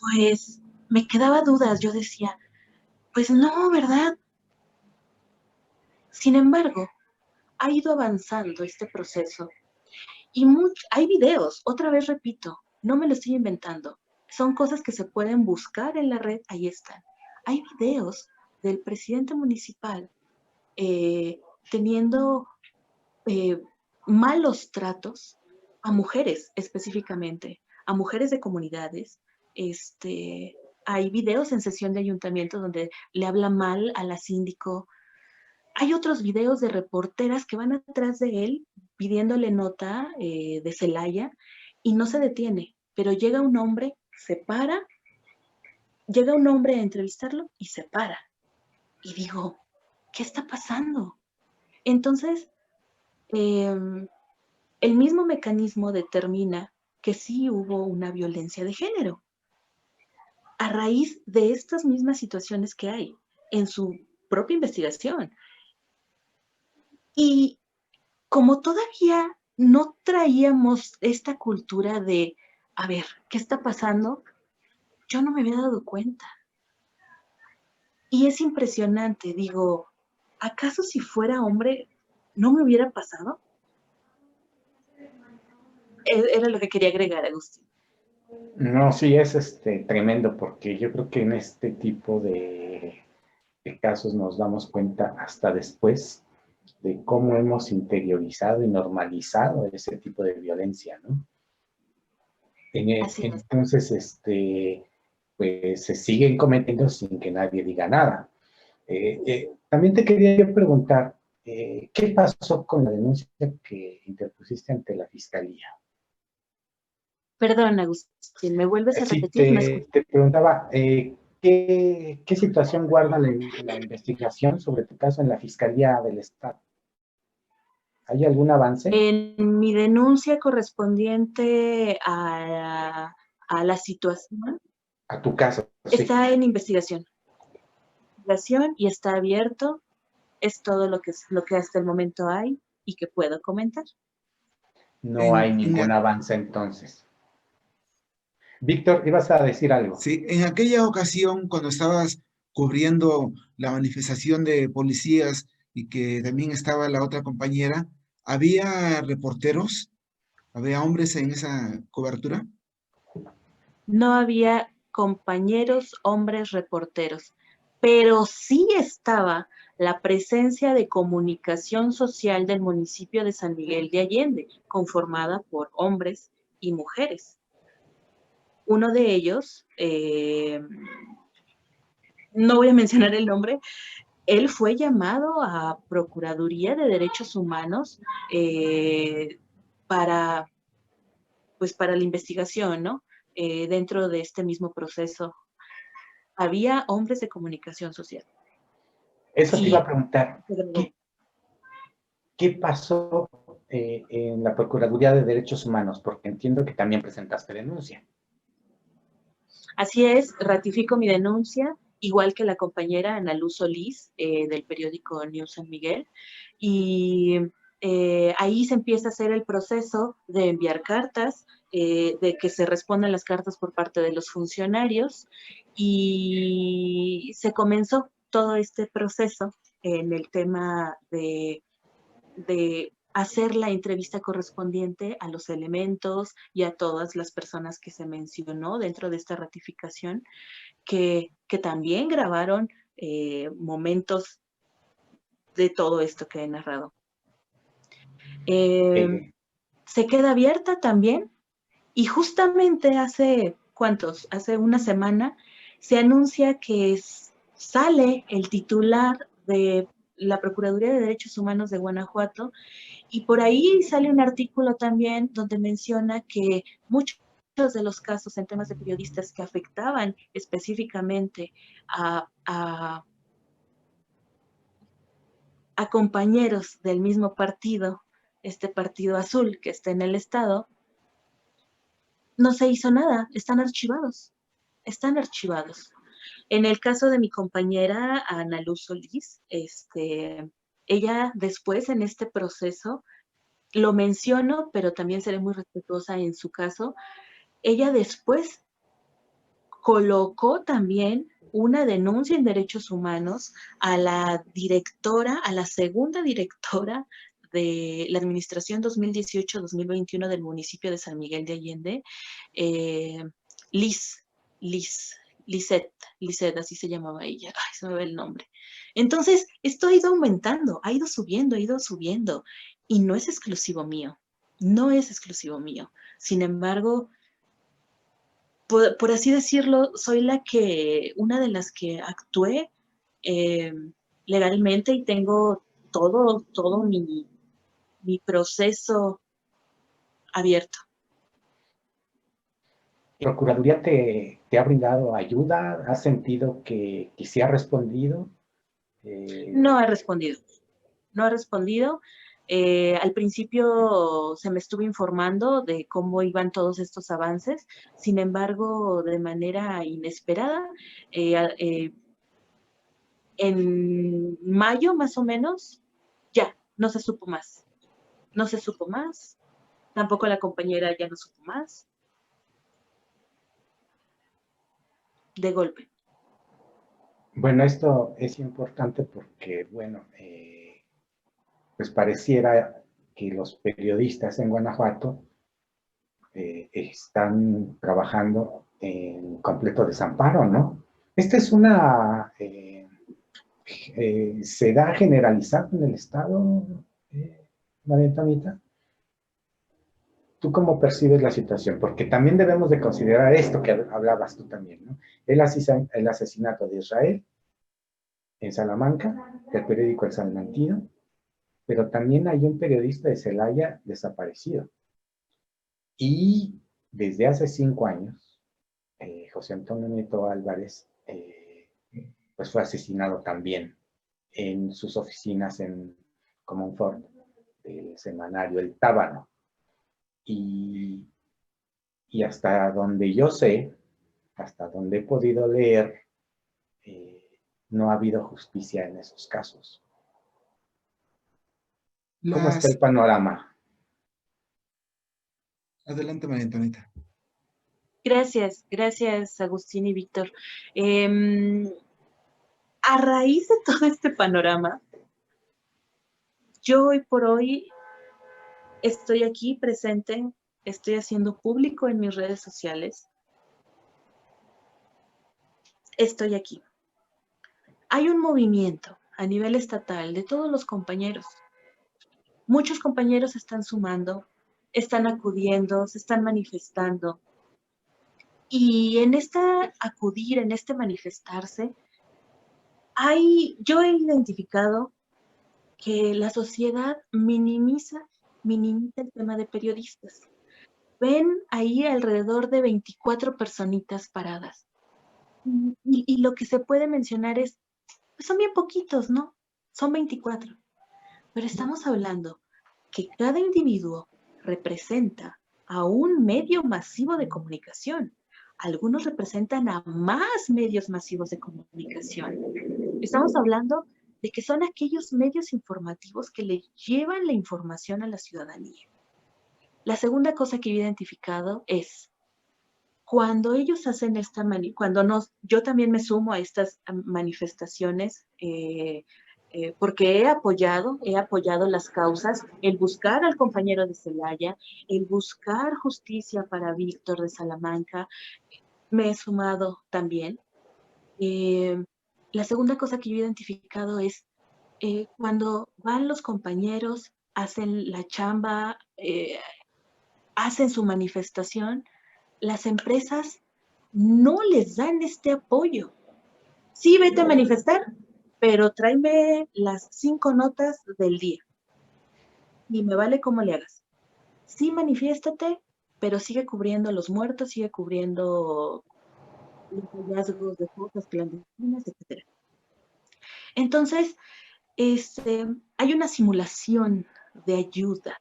pues me quedaba dudas, yo decía, pues no, ¿verdad? Sin embargo, ha ido avanzando este proceso y hay videos, otra vez repito, no me lo estoy inventando, son cosas que se pueden buscar en la red, ahí están. Hay videos del presidente municipal teniendo malos tratos a mujeres específicamente, a mujeres de comunidades. Hay videos en sesión de ayuntamiento donde le habla mal a la síndico. Hay otros videos de reporteras que van atrás de él pidiéndole nota de Celaya y no se detiene, pero llega un hombre, se para, llega un hombre a entrevistarlo y se para. Y digo, ¿qué está pasando? Entonces, el mismo mecanismo determina que sí hubo una violencia de género a raíz de estas mismas situaciones que hay en su propia investigación. Y como todavía no traíamos esta cultura de, a ver, ¿qué está pasando? Yo no me había dado cuenta. Y es impresionante, digo, ¿acaso si fuera hombre no me hubiera pasado? Era lo que quería agregar, Agustín. No, sí, es tremendo porque yo creo que en este tipo de casos nos damos cuenta hasta después de cómo hemos interiorizado y normalizado ese tipo de violencia, ¿no? Así es. Entonces, pues se siguen cometiendo sin que nadie diga nada. También te quería yo preguntar, ¿qué pasó con la denuncia que interpusiste ante la fiscalía? Perdón, Agustín, ¿me vuelves a Sí, repetir? te preguntaba, ¿qué situación guarda la investigación sobre tu caso en la Fiscalía del Estado? ¿Hay algún avance? En mi denuncia correspondiente a la situación, A tu caso, sí. está en investigación y está abierto. Es todo lo que hasta el momento hay y que puedo comentar. No hay En, ningún avance entonces. Víctor, ibas a decir algo. sí, en aquella ocasión, cuando estabas cubriendo la manifestación de policías y que también estaba la otra compañera, ¿había reporteros? ¿Había hombres en esa cobertura? No había compañeros hombres reporteros, pero sí estaba la presencia de comunicación social del municipio de San Miguel de Allende, conformada por hombres y mujeres. Uno de ellos, no voy a mencionar el nombre, él fue llamado a Procuraduría de Derechos Humanos para la investigación, ¿no? Dentro de este mismo proceso había hombres de comunicación social. Eso te Y iba a preguntar. ¿Qué pasó en la Procuraduría de Derechos Humanos? Porque entiendo que también presentaste denuncia. Así es, ratifico mi denuncia, igual que la compañera Ana Luz Solís, del periódico News San Miguel, y ahí se empieza a hacer el proceso de enviar cartas, de que se respondan las cartas por parte de los funcionarios, y se comenzó todo este proceso en el tema de hacer la entrevista correspondiente a los elementos y a todas las personas que se mencionó dentro de esta ratificación, que también grabaron momentos de todo esto que he narrado. Se queda abierta también, y justamente hace una semana, se anuncia que sale el titular de la Procuraduría de Derechos Humanos de Guanajuato, y por ahí sale un artículo también donde menciona que muchos de los casos en temas de periodistas que afectaban específicamente a compañeros del mismo partido, este partido azul que está en el estado, no se hizo nada, están archivados. En el caso de mi compañera Ana Luz Solís, ella después en este proceso, lo menciono, pero también seré muy respetuosa en su caso, ella después colocó también una denuncia en derechos humanos a la segunda directora de la administración 2018-2021 del municipio de San Miguel de Allende, Lisette, así se llamaba ella. Ay, se me ve el nombre. Entonces, esto ha ido aumentando, ha ido subiendo, y no es exclusivo mío. Sin embargo, por así decirlo, soy una de las que actué legalmente, y tengo todo mi proceso abierto. ¿La Procuraduría te ha brindado ayuda? ¿Has sentido que sí ha respondido? No ha respondido. Al principio se me estuvo informando de cómo iban todos estos avances, sin embargo, de manera inesperada, en mayo más o menos, ya, no se supo más. Tampoco la compañera ya no supo más. De golpe. Bueno, esto es importante porque, bueno, pues pareciera que los periodistas en Guanajuato están trabajando en completo desamparo, ¿no? Esta es ¿se da generalizado en el Estado, María Antonita? ¿Tú cómo percibes la situación? Porque también debemos de considerar esto que hablabas tú también, ¿no? El asesinato de Israel en Salamanca, del periódico El Salmantino, pero también hay un periodista de Celaya desaparecido. Y desde hace 5 años, José Antonio Nieto Álvarez, pues fue asesinado también en sus oficinas en Comonfort, del semanario El Tábano. Y hasta donde yo sé, hasta donde he podido leer, no ha habido justicia en esos casos. ¿Cómo está el panorama? Adelante, María Antonita. Gracias, Agustín y Víctor. A raíz de todo este panorama, yo hoy por hoy estoy aquí presente, estoy haciendo público en mis redes sociales. Estoy aquí. Hay un movimiento a nivel estatal de todos los compañeros. Muchos compañeros están sumando, están acudiendo, se están manifestando. Y en esta acudir, en este manifestarse, yo he identificado que la sociedad minimiza el tema de periodistas. Ven ahí alrededor de 24 personitas paradas. Y lo que se puede mencionar es, pues son bien poquitos, ¿no? Son 24. Pero estamos hablando que cada individuo representa a un medio masivo de comunicación. Algunos representan a más medios masivos de comunicación. Estamos hablando de que son aquellos medios informativos que le llevan la información a la ciudadanía. La segunda cosa que he identificado es cuando ellos hacen yo también me sumo a estas manifestaciones porque he apoyado las causas, el buscar al compañero de Celaya, el buscar justicia para Víctor de Salamanca, me he sumado también. La segunda cosa que yo he identificado es cuando van los compañeros, hacen la chamba, hacen su manifestación, las empresas no les dan este apoyo. Sí, vete a manifestar, pero tráeme las 5 notas del día. Y me vale cómo le hagas. Sí, manifiéstate, pero sigue cubriendo los muertos, sigue cubriendo los hallazgos de fosas clandestinas, etc. Entonces, hay una simulación de ayuda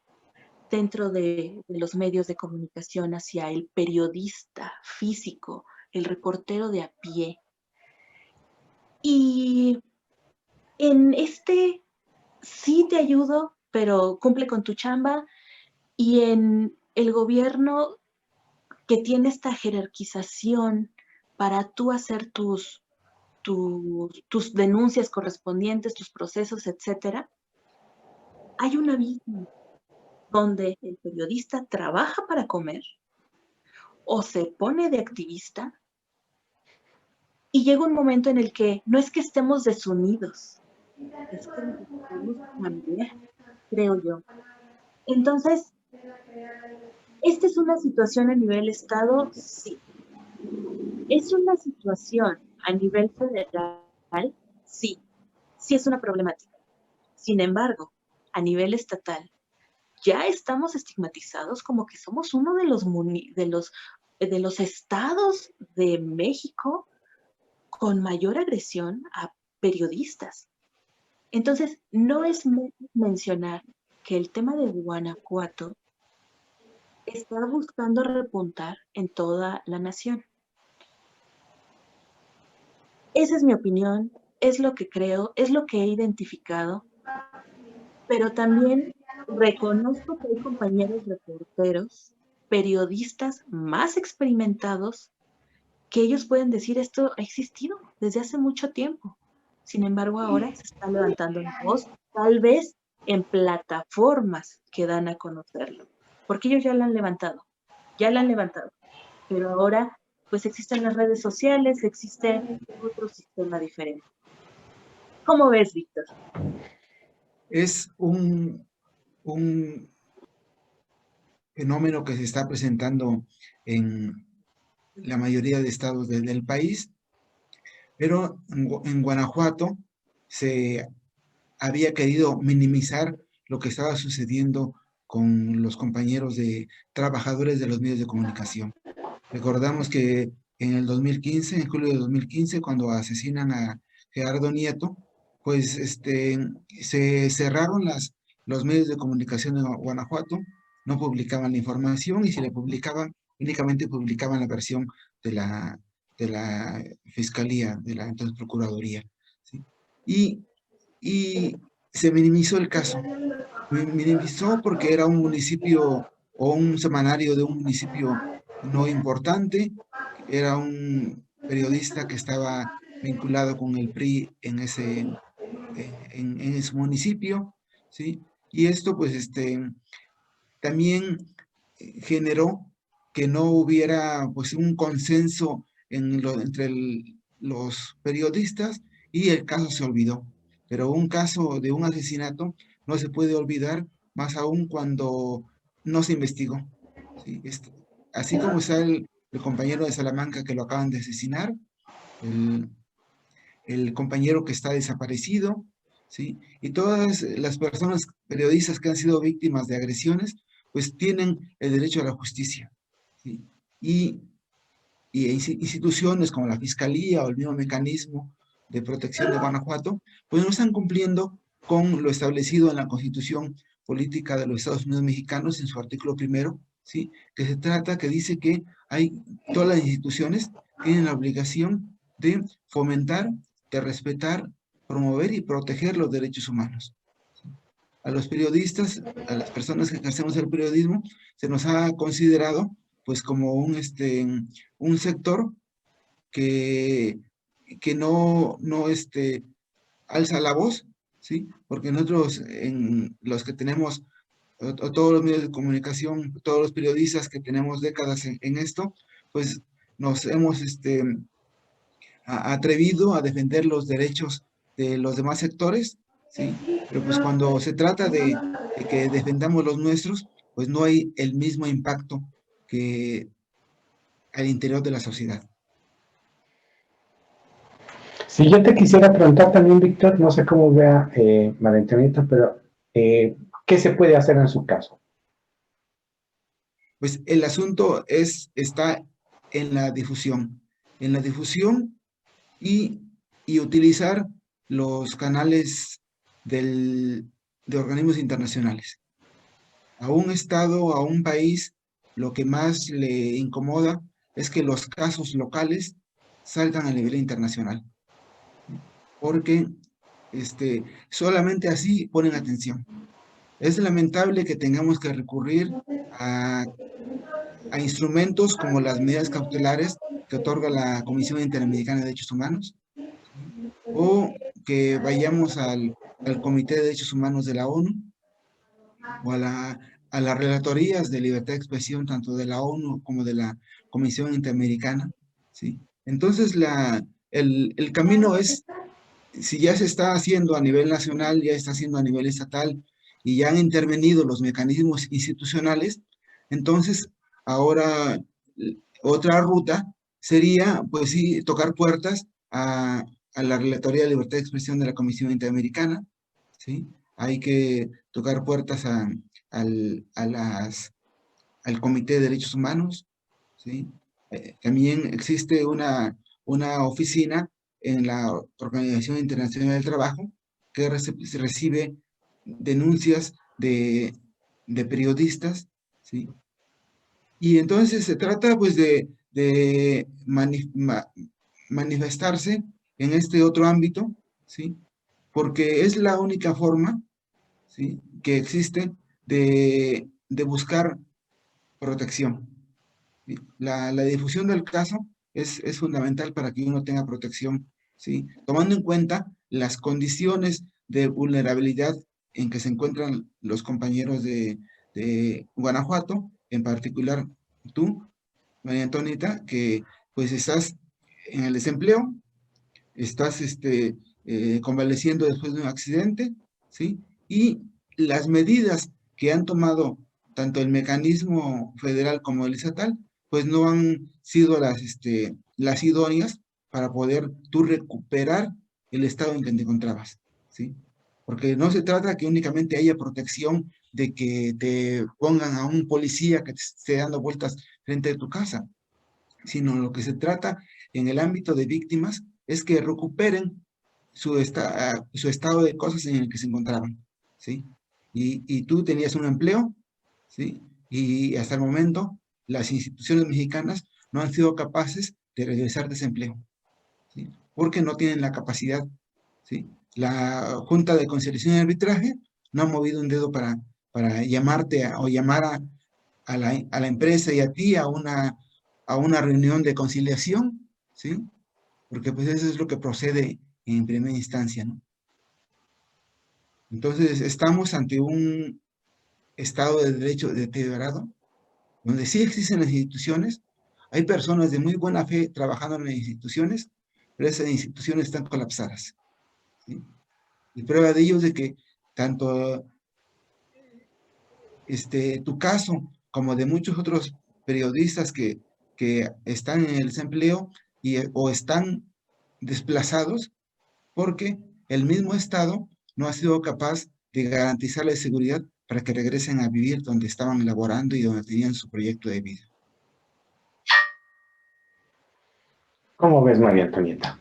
dentro de los medios de comunicación hacia el periodista físico, el reportero de a pie. Y en sí te ayudo, pero cumple con tu chamba. Y en el gobierno que tiene esta jerarquización para tú hacer tus denuncias correspondientes, tus procesos, etcétera, hay un abismo donde el periodista trabaja para comer o se pone de activista y llega un momento en el que no es que estemos desunidos, es que necesitamos cambiar, creo yo. Entonces, ¿esta es una situación a nivel Estado? Sí. ¿Es una situación a nivel federal? Sí. Sí es una problemática. Sin embargo, a nivel estatal, ya estamos estigmatizados como que somos uno de los estados de México con mayor agresión a periodistas. Entonces, no es mencionar que el tema de Guanajuato está buscando repuntar en toda la nación. Esa es mi opinión, es lo que creo, es lo que he identificado, pero también reconozco que hay compañeros reporteros, periodistas más experimentados, que ellos pueden decir esto ha existido desde hace mucho tiempo. Sin embargo, ahora se está levantando la voz, tal vez en plataformas que dan a conocerlo, porque ellos ya la han levantado, pero ahora pues existen las redes sociales, existe otro sistema diferente. ¿Cómo ves, Víctor? Es un fenómeno que se está presentando en la mayoría de estados del país, pero en Guanajuato se había querido minimizar lo que estaba sucediendo con los compañeros de trabajadores de los medios de comunicación. Recordamos que en el 2015, en julio de 2015, cuando asesinan a Gerardo Nieto, pues se cerraron los medios de comunicación en Guanajuato, no publicaban la información y si la publicaban, únicamente publicaban la versión de la Fiscalía, de la entonces Procuraduría, ¿sí? Y se minimizó el caso. Minimizó porque era un municipio o un semanario de un municipio no importante, era un periodista que estaba vinculado con el PRI en ese municipio, ¿sí? Y esto pues también generó que no hubiera pues un consenso entre los periodistas y el caso se olvidó. pero un caso de un asesinato no se puede olvidar, más aún cuando no se investigó. ¿Sí? Así como está el compañero de Salamanca que lo acaban de asesinar, el, el compañero que está desaparecido, ¿sí? Y todas las personas periodistas que han sido víctimas de agresiones, pues tienen el derecho a la justicia, ¿sí? Y instituciones como la Fiscalía o el mismo mecanismo de protección de Guanajuato, pues no están cumpliendo con lo establecido en la Constitución Política de los Estados Unidos Mexicanos en su artículo primero, ¿sí? Que dice que todas las instituciones tienen la obligación de fomentar, de respetar, promover y proteger los derechos humanos. A los periodistas, a las personas que ejercemos el periodismo, se nos ha considerado pues como un sector que, que no alza la voz, ¿sí? Porque nosotros, en los que tenemos, o todos los medios de comunicación, todos los periodistas que tenemos décadas en esto, pues nos hemos atrevido a defender los derechos de los demás sectores, ¿sí? Pero pues cuando se trata de que defendamos los nuestros, pues no hay el mismo impacto que al interior de la sociedad. Si yo te quisiera preguntar también, Víctor, no sé cómo vea María Antonieta, pero ¿qué se puede hacer en su caso? Pues el asunto está en la difusión y utilizar los canales de organismos internacionales. A un estado, a un país, lo que más le incomoda es que los casos locales salgan a nivel internacional, porque solamente así ponen atención. Es lamentable que tengamos que recurrir a instrumentos como las medidas cautelares que otorga la Comisión Interamericana de Derechos Humanos, ¿sí? O que vayamos al Comité de Derechos Humanos de la ONU, o a las relatorías de libertad de expresión, tanto de la ONU como de la Comisión Interamericana, ¿sí? Entonces, el camino es, si ya se está haciendo a nivel nacional, ya está haciendo a nivel estatal, y ya han intervenido los mecanismos institucionales, entonces, ahora, otra ruta sería, pues sí, tocar puertas a la Relatoría de Libertad de Expresión de la Comisión Interamericana, ¿sí? Hay que tocar puertas al, a las, al Comité de Derechos Humanos, ¿sí? También existe una oficina en la Organización Internacional del Trabajo que recibe denuncias de periodistas, ¿sí? Y entonces se trata pues de manifestarse en este otro ámbito, ¿sí? Porque es la única forma, ¿sí?, que existe de buscar protección. ¿Sí? La difusión del caso es fundamental para que uno tenga protección, ¿sí? Tomando en cuenta las condiciones de vulnerabilidad en que se encuentran los compañeros de Guanajuato, en particular tú, María Antonieta, que pues estás en el desempleo, estás convaleciendo después de un accidente, ¿sí? Y las medidas que han tomado tanto el mecanismo federal como el estatal, pues no han sido las idóneas para poder tú recuperar el estado en que te encontrabas, ¿sí? Porque no se trata que únicamente haya protección de que te pongan a un policía que te esté dando vueltas frente a tu casa, sino lo que se trata en el ámbito de víctimas es que recuperen su estado de cosas en el que se encontraban, ¿sí? Y tú tenías un empleo, ¿sí? Y hasta el momento las instituciones mexicanas no han sido capaces de regresar de ese empleo, ¿sí? Porque no tienen la capacidad, ¿sí? La Junta de Conciliación y Arbitraje no ha movido un dedo para llamarte o llamar a la empresa y a ti a una reunión de conciliación, ¿sí? Porque pues eso es lo que procede en primera instancia, ¿no? Entonces, estamos ante un Estado de Derecho deteriorado, donde sí existen las instituciones, hay personas de muy buena fe trabajando en las instituciones, pero esas instituciones están colapsadas, ¿sí? Y prueba de ello es de que tanto tu caso como de muchos otros periodistas que están en el desempleo o están desplazados porque el mismo Estado no ha sido capaz de garantizarles seguridad para que regresen a vivir donde estaban laborando y donde tenían su proyecto de vida. ¿Cómo ves, María Antonieta?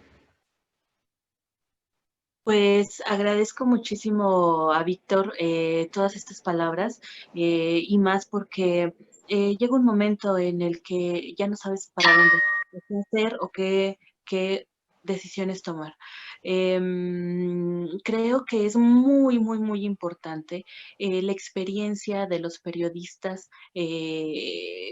Pues agradezco muchísimo a Víctor todas estas palabras y más porque llega un momento en el que ya no sabes para dónde, qué hacer o qué decisiones tomar. Creo que es muy, muy, muy importante la experiencia de los periodistas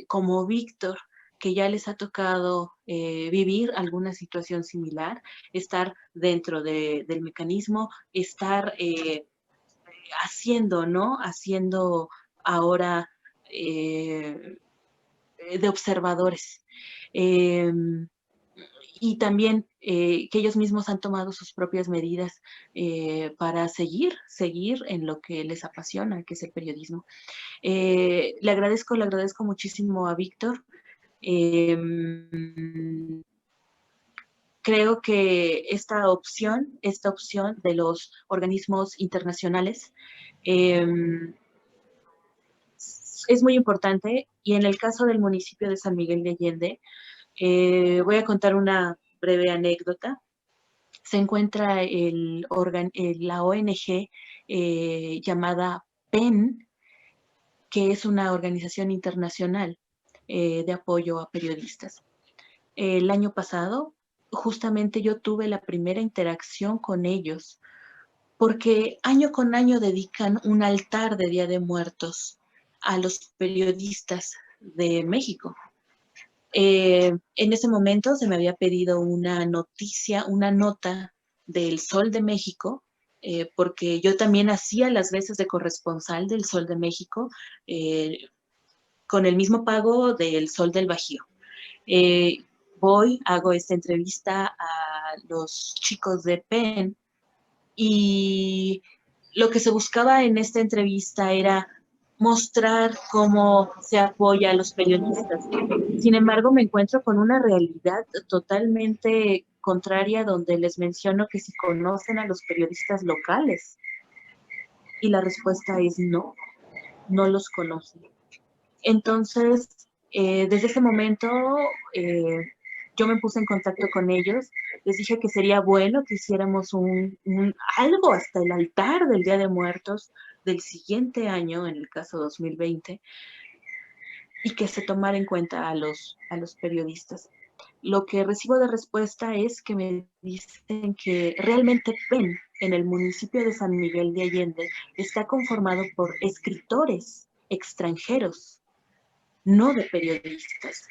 como Víctor, que ya les ha tocado vivir alguna situación similar, estar dentro del mecanismo, estar haciendo, ¿no? Haciendo ahora de observadores. Eh, y también que ellos mismos han tomado sus propias medidas para seguir en lo que les apasiona, que es el periodismo. Le agradezco muchísimo a Víctor. Eh, Creo que esta opción de los organismos internacionales eh, es muy importante y en el caso del municipio de San Miguel de Allende, voy a contar una breve anécdota. Se encuentra la ONG llamada PEN, que es una organización internacional de apoyo a periodistas. El año pasado, justamente yo tuve la primera interacción con ellos, porque año con año dedican un altar de Día de Muertos a los periodistas de México. En ese momento se me había pedido una noticia, una nota del Sol de México, porque yo también hacía las veces de corresponsal del Sol de México, con el mismo pago del Sol del Bajío. Eh, hago esta entrevista a los chicos de PEN y lo que se buscaba en esta entrevista era mostrar cómo se apoya a los periodistas. Sin embargo, me encuentro con una realidad totalmente contraria donde les menciono que si conocen a los periodistas locales y la respuesta es no, no los conocen. Entonces, desde ese momento, yo me puse en contacto con ellos, les dije que sería bueno que hiciéramos algo hasta el altar del Día de Muertos del siguiente año, en el caso 2020, y que se tomara en cuenta a los periodistas. Lo que recibo de respuesta es que me dicen que realmente PEN en el municipio de San Miguel de Allende está conformado por escritores extranjeros, no de periodistas.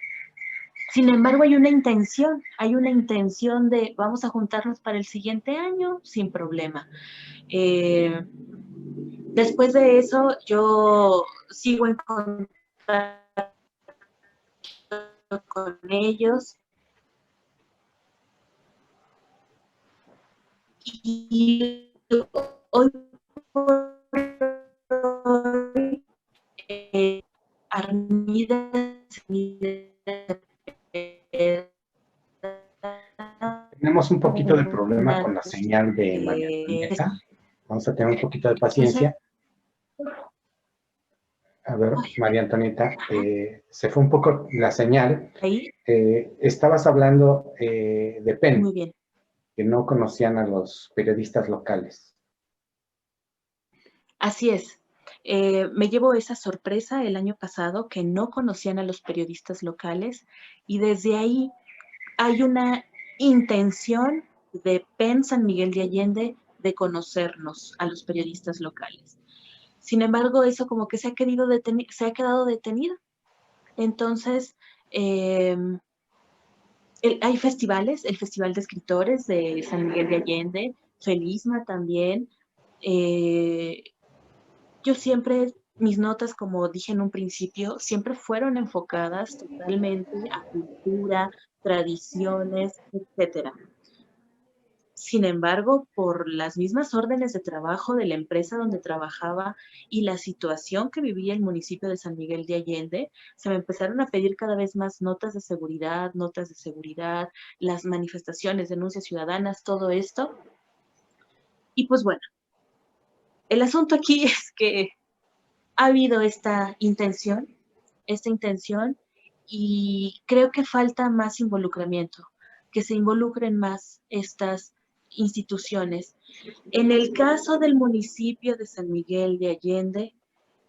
Sin embargo, hay una intención de vamos a juntarnos para el siguiente año sin problema. Después de eso, yo sigo en contacto con ellos y hoy por hoy, Armida Tenemos un poquito de problema con la señal de María Antonieta. Vamos a tener un poquito de paciencia. A ver, María Antonieta, se fue un poco la señal. Ahí. Estabas hablando de PEN, Muy bien. que no conocían a los periodistas locales. Así es. Me llevo esa sorpresa el año pasado que no conocían a los periodistas locales y desde ahí hay una intención de PEN San Miguel de Allende de conocernos a los periodistas locales. Sin embargo, eso como que se ha quedado detenido. Entonces, hay festivales, el Festival de Escritores de San Miguel de Allende, Felisma también. Yo siempre, mis notas, como dije en un principio, siempre fueron enfocadas totalmente a cultura, tradiciones, etcétera. Sin embargo, por las mismas órdenes de trabajo de la empresa donde trabajaba y la situación que vivía el municipio de San Miguel de Allende, se me empezaron a pedir cada vez más notas de seguridad, las manifestaciones, denuncias ciudadanas, todo esto. Y pues bueno, el asunto aquí es que ha habido esta intención, y creo que falta más involucramiento, que se involucren más estas instituciones. En el caso del municipio de San Miguel de Allende,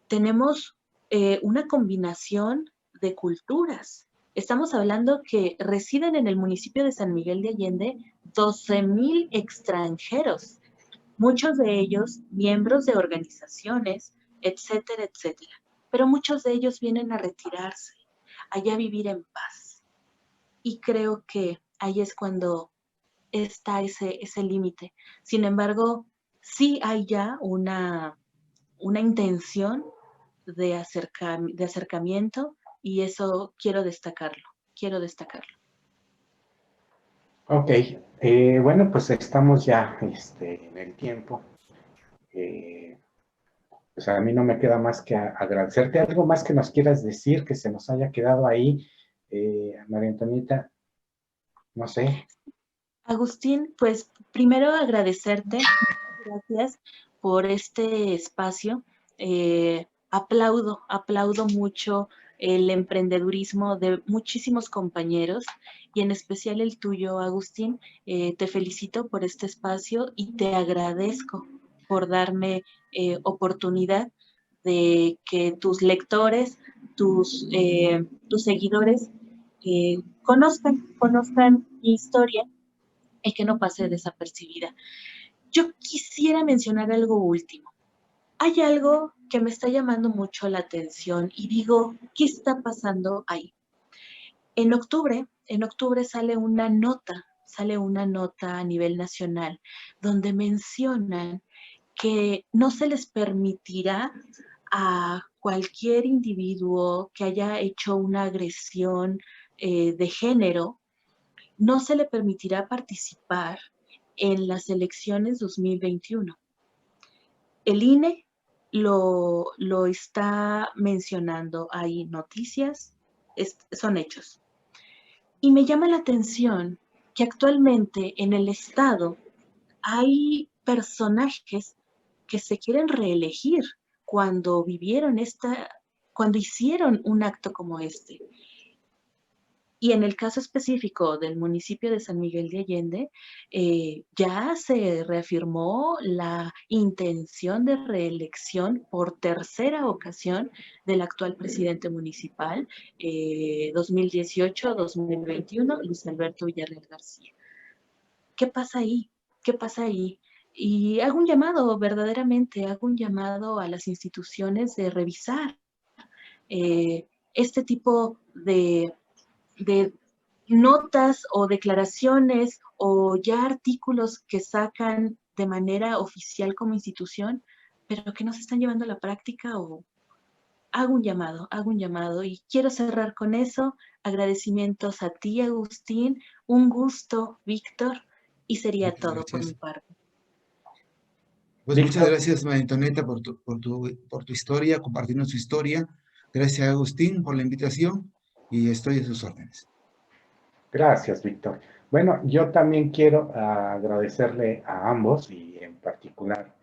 tenemos una combinación de culturas. Estamos hablando que residen en el municipio de San Miguel de Allende 12,000 extranjeros, muchos de ellos miembros de organizaciones, etcétera, etcétera. Pero muchos de ellos vienen a retirarse, allá a vivir en paz. Y creo que ahí es cuando está ese límite. Sin embargo, sí hay ya una intención de acercamiento, y eso quiero destacarlo, quiero destacarlo. Ok, bueno, pues estamos ya en el tiempo. Pues a mí no me queda más que agradecerte. ¿Algo más que nos quieras decir que se nos haya quedado ahí, María Antonieta? No sé. Agustín, pues primero agradecerte, gracias por este espacio. Aplaudo mucho el emprendedurismo de muchísimos compañeros, y en especial el tuyo, Agustín. Te felicito por este espacio y te agradezco por darme oportunidad de que tus lectores, tus seguidores, conozcan mi historia y que no pase desapercibida. Yo quisiera mencionar algo último. Hay algo que me está llamando mucho la atención y digo, ¿qué está pasando ahí? En octubre sale una nota a nivel nacional donde mencionan que no se les permitirá a cualquier individuo que haya hecho una agresión de género, no se le permitirá participar en las elecciones 2021. El INE lo está mencionando, hay noticias, son hechos. Y me llama la atención que actualmente en el Estado hay personajes que se quieren reelegir cuando cuando hicieron un acto como este. Y en el caso específico del municipio de San Miguel de Allende, ya se reafirmó la intención de reelección por tercera ocasión del actual presidente municipal, 2018-2021, Luis Alberto Villarreal García. ¿Qué pasa ahí? ¿Qué pasa ahí? Y verdaderamente hago un llamado a las instituciones de revisar este tipo de notas o declaraciones o ya artículos que sacan de manera oficial como institución, pero que no se están llevando a la práctica. O hago un llamado y quiero cerrar con eso. Agradecimientos a ti, Agustín, un gusto, Víctor, y sería Muchas todo por mi gracias. parte. Pues muchas Víctor, gracias, María Antonieta, por tu historia, compartirnos tu historia. Gracias, Agustín, por la invitación y estoy a sus órdenes. gracias, Víctor. Bueno, yo también quiero agradecerle a ambos y en particular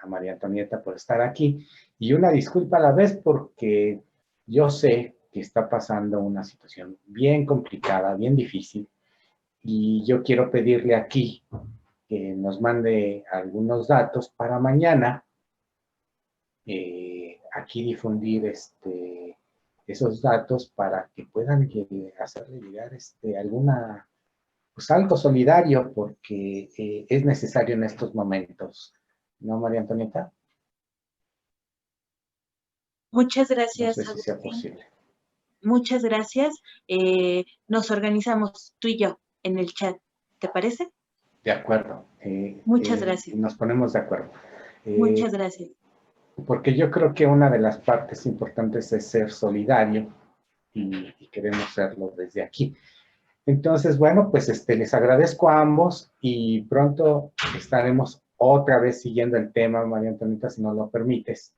a María Antonieta por estar aquí, y una disculpa a la vez porque yo sé que está pasando una situación bien complicada, bien difícil, y yo quiero pedirle aquí que nos mande algunos datos para mañana aquí difundir esos datos para que puedan hacerle llegar alguna, pues algo solidario, porque es necesario en estos momentos. ¿No, María Antonieta? Muchas No sé gracias, si sea Agustín. posible. Muchas gracias. Nos organizamos tú y yo en el chat. ¿Te parece? De acuerdo. Muchas gracias. Nos ponemos de acuerdo. Muchas gracias. Porque yo creo que una de las partes importantes es ser solidario, y queremos serlo desde aquí. Entonces, bueno, pues les agradezco a ambos y pronto estaremos otra vez siguiendo el tema, María Antonieta, si nos lo permites.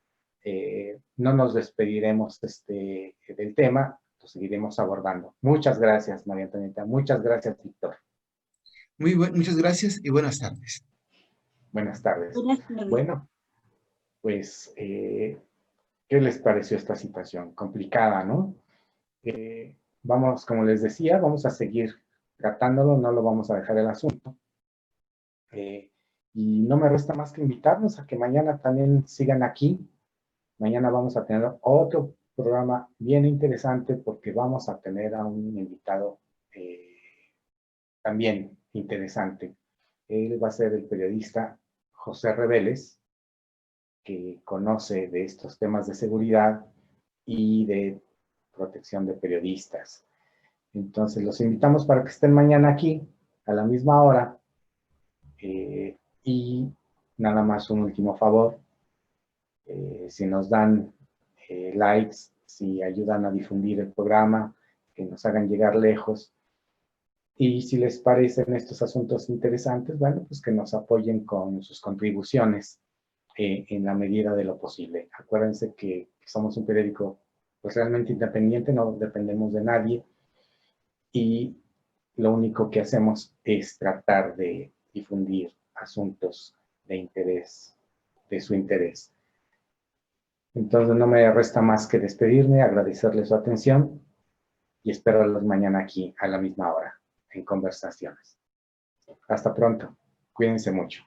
No nos despediremos del tema, lo seguiremos abordando. Muchas gracias, María Antonieta. Muchas gracias, Víctor. Muchas gracias y buenas tardes. Buenas tardes. Buenas tardes. Bueno, pues, ¿qué les pareció esta situación? Complicada, ¿no? Vamos, como les decía, vamos a seguir tratándolo, no lo vamos a dejar el asunto. Y no me resta más que invitarlos a que mañana también sigan aquí. Mañana vamos a tener otro programa bien interesante porque vamos a tener a un invitado también interesante. Él va a ser el periodista José Reveles, que conoce de estos temas de seguridad y de protección de periodistas. Entonces, los invitamos para que estén mañana aquí, a la misma hora. Y nada más un último favor. Si nos dan likes, si ayudan a difundir el programa, que nos hagan llegar lejos. Y si les parecen estos asuntos interesantes, bueno, pues que nos apoyen con sus contribuciones en la medida de lo posible. Acuérdense que somos un periódico pues realmente independiente, no dependemos de nadie y lo único que hacemos es tratar de difundir asuntos de interés, de su interés. Entonces no me resta más que despedirme, agradecerles su atención y esperarlos mañana aquí a la misma hora en Conversaciones. Hasta pronto. Cuídense mucho.